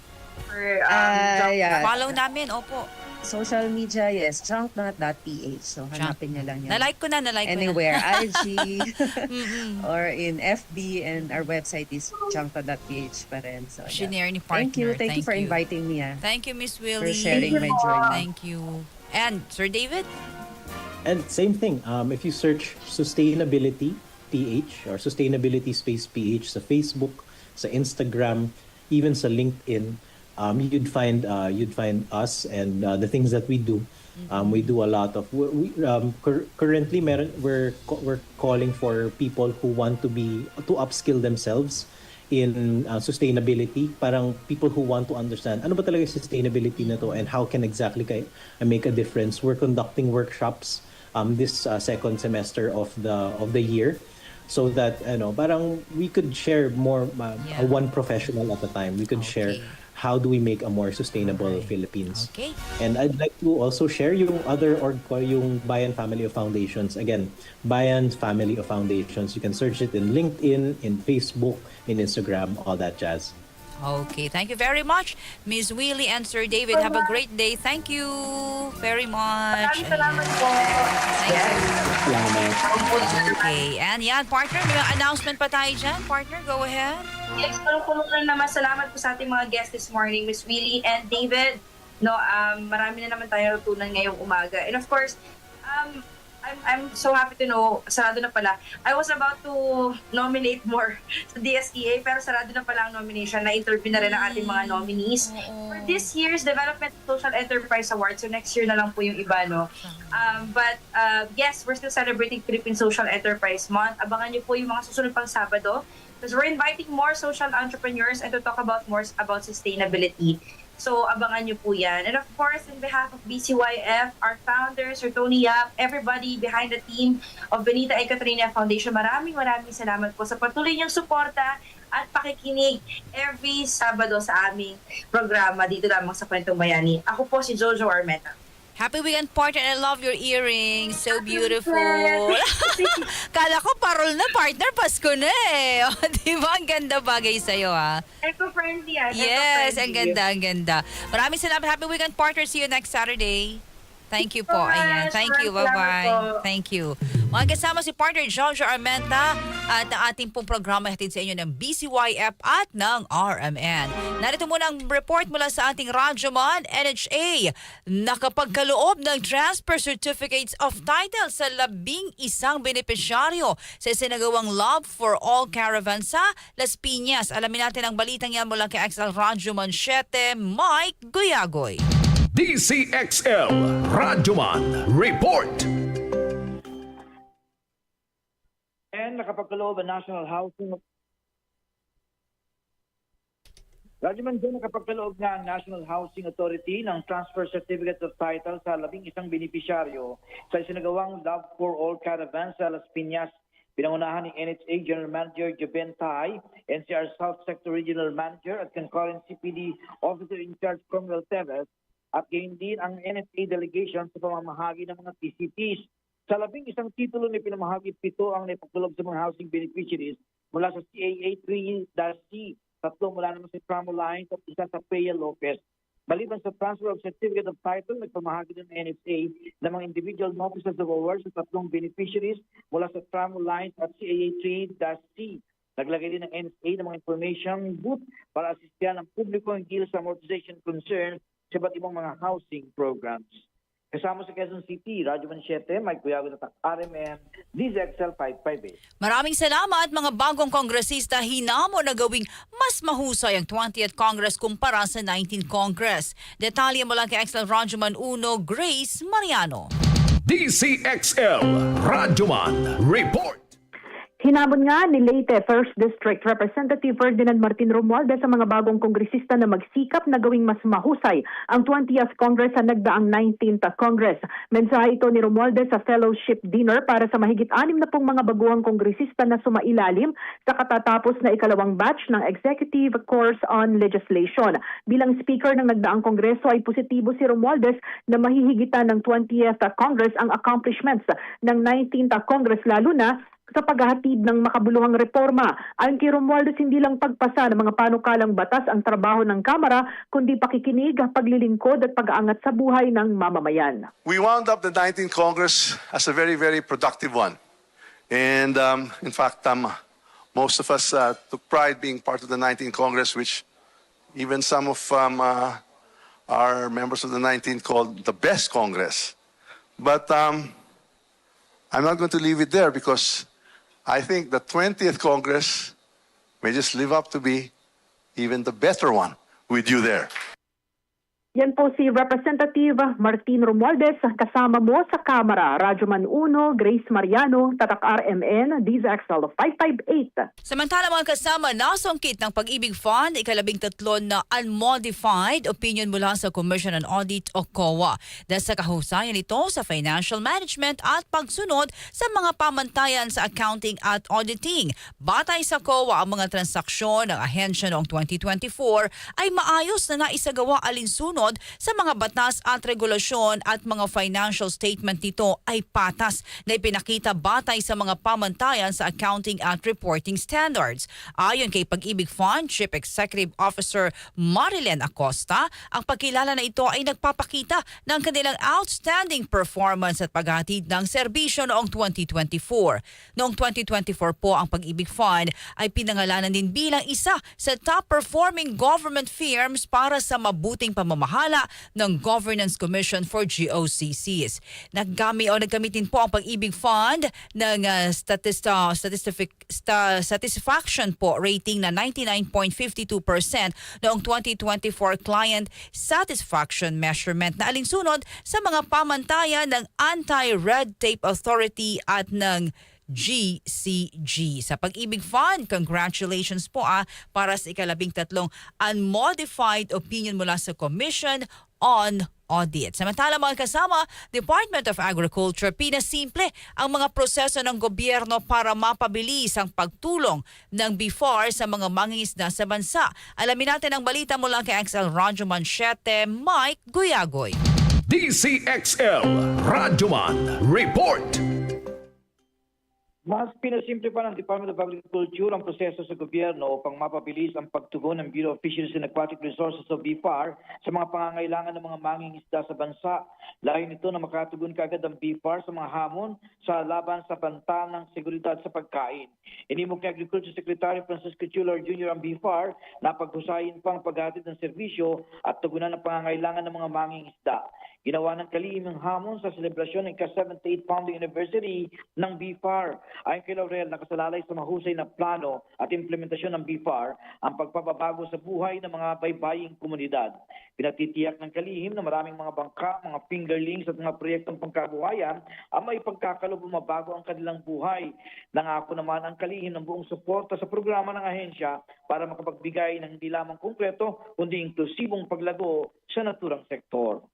Follow namin, opo. Social media, yes, junknut.ph. So, hanapin niyo lang yan. Nalike ko na. Anywhere, IG, or in FB, and our website is junknut.ph pa rin. So, Shinare ni partner. Thank you for inviting me. Thank you, Miss Willie. For sharing my journey. Thank you. And, Sir David? And same thing, if you search Sustainability PH or Sustainability Space PH sa Facebook, sa Instagram, even sa LinkedIn, you'd find us and the things that we do. We do a lot of currently we're calling for people who want to upskill themselves in sustainability. Parang people who want to understand ano ba talaga yung sustainability na to and how can exactly make a difference. We're conducting workshops this second semester of the year, so that parang we could share more one professional at a time. We could share how do we make a more sustainable Philippines. Okay. And I'd like to also share yung yung Bayan Family of Foundations. Again, Bayan Family of Foundations. You can search it in LinkedIn, in Facebook, in Instagram, all that jazz. Okay, thank you very much, Ms. Willie and Sir David. Have a great day. Thank you very much. Salamat po. Okay, and yan, partner, may announcement pa tayo dyan. Partner, go ahead. Yes, kulong-kulong lang naman. Salamat po sa ating mga guests this morning, Ms. Willie and David. Marami na naman tayo natutunan ngayong umaga. And of course, I'm so happy to know, sarado na pala. I was about to nominate more sa DSEA, pero sarado na pala ang nomination. Na-interview na rin ang ating mga nominees for this year's Development Social Enterprise Award. So next year na lang po yung iba, no? But yes, we're still celebrating Philippine Social Enterprise Month. Abangan niyo po yung mga susunod pang Sabado, because we're inviting more social entrepreneurs and to talk about more about sustainability. So, abangan nyo po yan. And of course, on behalf of BCYF, our founder, Sir Tony Yap, everybody behind the team of Benita and Katrina Foundation, maraming salamat po sa patuloy niyong suporta at pakikinig every Sabado sa aming programa dito lamang sa Kwentong Bayani. Ako po si Jojo Armenta. Happy weekend, partner. I love your earrings. So beautiful. Kala ko parol na, partner. Pasko na eh. O, di ba? Ang ganda bagay sa'yo, ha? Eco-friendly yan. Yes, Eco-friendly. ang ganda, ang ganda. Maraming salamat. Happy weekend, partner. See you next Saturday. Thank you po. Ayan. Thank you. Bye-bye. Thank you. Mga kasama si partner Jojo Armenta at ang ating pong programa hatid sa inyo ng BCYF at ng RMN. Narito muna ang report mula sa ating Radyoman NHA. Nakapagkaloob ng transfer certificates of title sa 11 benepisyaryo sa sinagawang Love for All Caravan sa Las Piñas. Alamin natin ang balitang yan mula kay XL Radyoman 7, Mike Guyagoy. DZXL Radyoman Report. And nakapagkaloob ang National Housing Radyoman din nakapagkaloob nga ang National Housing Authority ng Transfer Certificate of Title sa 11 benepisyaryo sa isinagawang Love for All Caravan sa Las Piñas. Pinangunahan ni NHA General Manager Jubentay, NCR South Sector Regional Manager at concurrent CPD Officer in Charge Cromwell Teves at gayon din ang NHA delegation sa pamamahagi ng mga TCTs. Sa 11 titulo ni pinamahagi, 7 ang naipagkaloob sa mga housing beneficiaries mula sa CAA 3-C, 3 mula naman sa Tramo Lines at 1 sa Pea Lopez. Maliban sa transfer of certificate of title, nagpamahagi din ng NHA ng mga individual notices of award sa 3 beneficiaries mula sa Tramo Lines at CAA 3-C. Naglagay din ng NHA ng mga information booth para asistyan ang publiko ang deal sa amortization concern sa iba't ibang mga housing programs. Kasama sa Quezon City, Radyoman 7, Mike Guyagoy at RMN, DZXL 558. Maraming salamat mga bagong kongresista hinamo na gawing mas mahusay ang 20th Congress kumpara sa 19th Congress. Detalye mula kay XL Radyoman 1, Grace Mariano. DZXL Radyoman Report. Hinamon nga ni Leyte 1st District Representative Ferdinand Martin Romualdez sa mga bagong kongresista na magsikap na gawing mas mahusay ang 20th Congress sa nagdaang 19th Congress. Mensahe ito ni Romualdez sa fellowship dinner para sa mahigit 60 mga baguhang kongresista na sumailalim sa katatapos na ikalawang batch ng Executive Course on Legislation. Bilang speaker ng nagdaang kongreso ay positibo si Romualdez na mahihigitan ng 20th Congress ang accomplishments ng 19th Congress lalo na sa paghahatid ng makabuluhang reforma. Ayon kay Romualdez, hindi lang pagpasa ng mga panukalang batas ang trabaho ng Kamara, kundi pakikinig, paglilingkod at pag-aangat sa buhay ng mamamayan. We wound up the 19th Congress as a very, very productive one. And in fact, most of us took pride being part of the 19th Congress, which even some of our members of the 19th called the best Congress. But I'm not going to leave it there because I think the 20th Congress may just live up to be even the better one with you there. Yan po si Representative Martin Romualdez, kasama mo sa Kamara. Radyoman 1, Grace Mariano, Tatak RMN, DZXL 558. Samantala mga kasama, nasungkit ng Pag-ibig Fund, ika-13 na unmodified opinion mula sa Commission on Audit o COA dahil sa kahusayan nito sa financial management at pagsunod sa mga pamantayan sa accounting at auditing. Batay sa COA, ang mga transaksyon ng ahensya noong 2024 ay maayos na naisagawa alinsunod sa mga batas at regulasyon at mga financial statement nito ay patas na ipinakita batay sa mga pamantayan sa accounting at reporting standards. Ayon kay Pag-ibig Fund Chief Executive Officer Marilyn Acosta, ang pagkilala na ito ay nagpapakita ng kanilang outstanding performance at paghatid ng serbisyo noong 2024. Noong 2024 po, ang Pag-ibig Fund ay pinangalanan din bilang isa sa top-performing government firms para sa mabuting pamamahala ng Governance Commission for GOCCs. Nagkamitin po ang Pag-ibig Fund ng satisfaction po rating na 99.52% noong 2024 client satisfaction measurement na alinsunod sa mga pamantayan ng Anti-Red Tape Authority at ng GCG. Sa Pag-ibig Fund, congratulations po para sa ika-13 unmodified opinion mula sa Commission on Audit. Samantala mga kasama, Department of Agriculture, pinasimple ang mga proseso ng gobyerno para mapabilis ang pagtulong ng BIFAR sa mga mangingisda sa bansa. Alamin natin ang balita mula kay XL Radyoman 7, Mike Guyagoy. DZXL Radyoman Report. Mas pinasimple pa ng Department of Agriculture ang proseso sa gobyerno upang mapabilis ang pagtugon ng Bureau of Fisheries and Aquatic Resources o BFAR sa mga pangangailangan ng mga mangingisda sa bansa. Layo nito na makatugon kaagad ang BFAR sa mga hamon sa laban sa banta ng seguridad sa pagkain. Inimok ni Agriculture Secretary Francisco Chular Jr. ang BFAR na paghusayin pang paghatid ng serbisyo at tugunan ng pangangailangan ng mga mangingisda. Ginawa ng kalihim ang hamon sa selebrasyon ng ika-78 founding anniversary ng BFAR. Ayon kay Laurel, nakasalalay sa mahusay na plano at implementasyon ng BFAR ang pagpapabago sa buhay ng mga baybaying komunidad. Pinatitiyak ng kalihim na maraming mga bangka, mga fingerlings at mga proyektong pangkabuhayan ang may pagkakalob mabago ang kanilang buhay. Nangako naman ang kalihim ng buong suporta sa programa ng ahensya para makapagbigay ng hindi lamang konkreto kundi inklusibong paglago sa naturang sektor.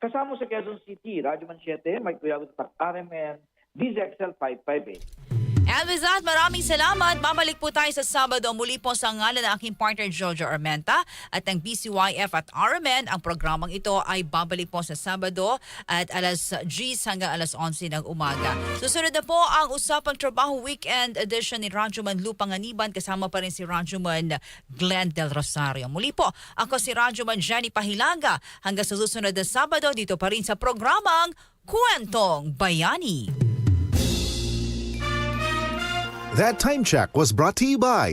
Kasama sa Quezon City, Radyo Man 7, Mike Cuyago at RMN, DZXL 558. And with that, maraming salamat. Babalik po tayo sa Sabado. Muli po sa ngalan ng aking partner Jojo Armenta at ng BCYF at RMN. Ang programang ito ay babalik po sa Sabado at alas 10 hanggang alas 11 ng umaga. Susunod na po ang Usapang Trabaho Weekend Edition ni Radyoman Lu Panganiban. Kasama pa rin si Radyoman Glenn Del Rosario. Muli po, ako si Radyoman Jenny Pahilanga. Hanggang sa susunod na Sabado, dito pa rin sa programang Kwentong Bayani. That time check was brought to you by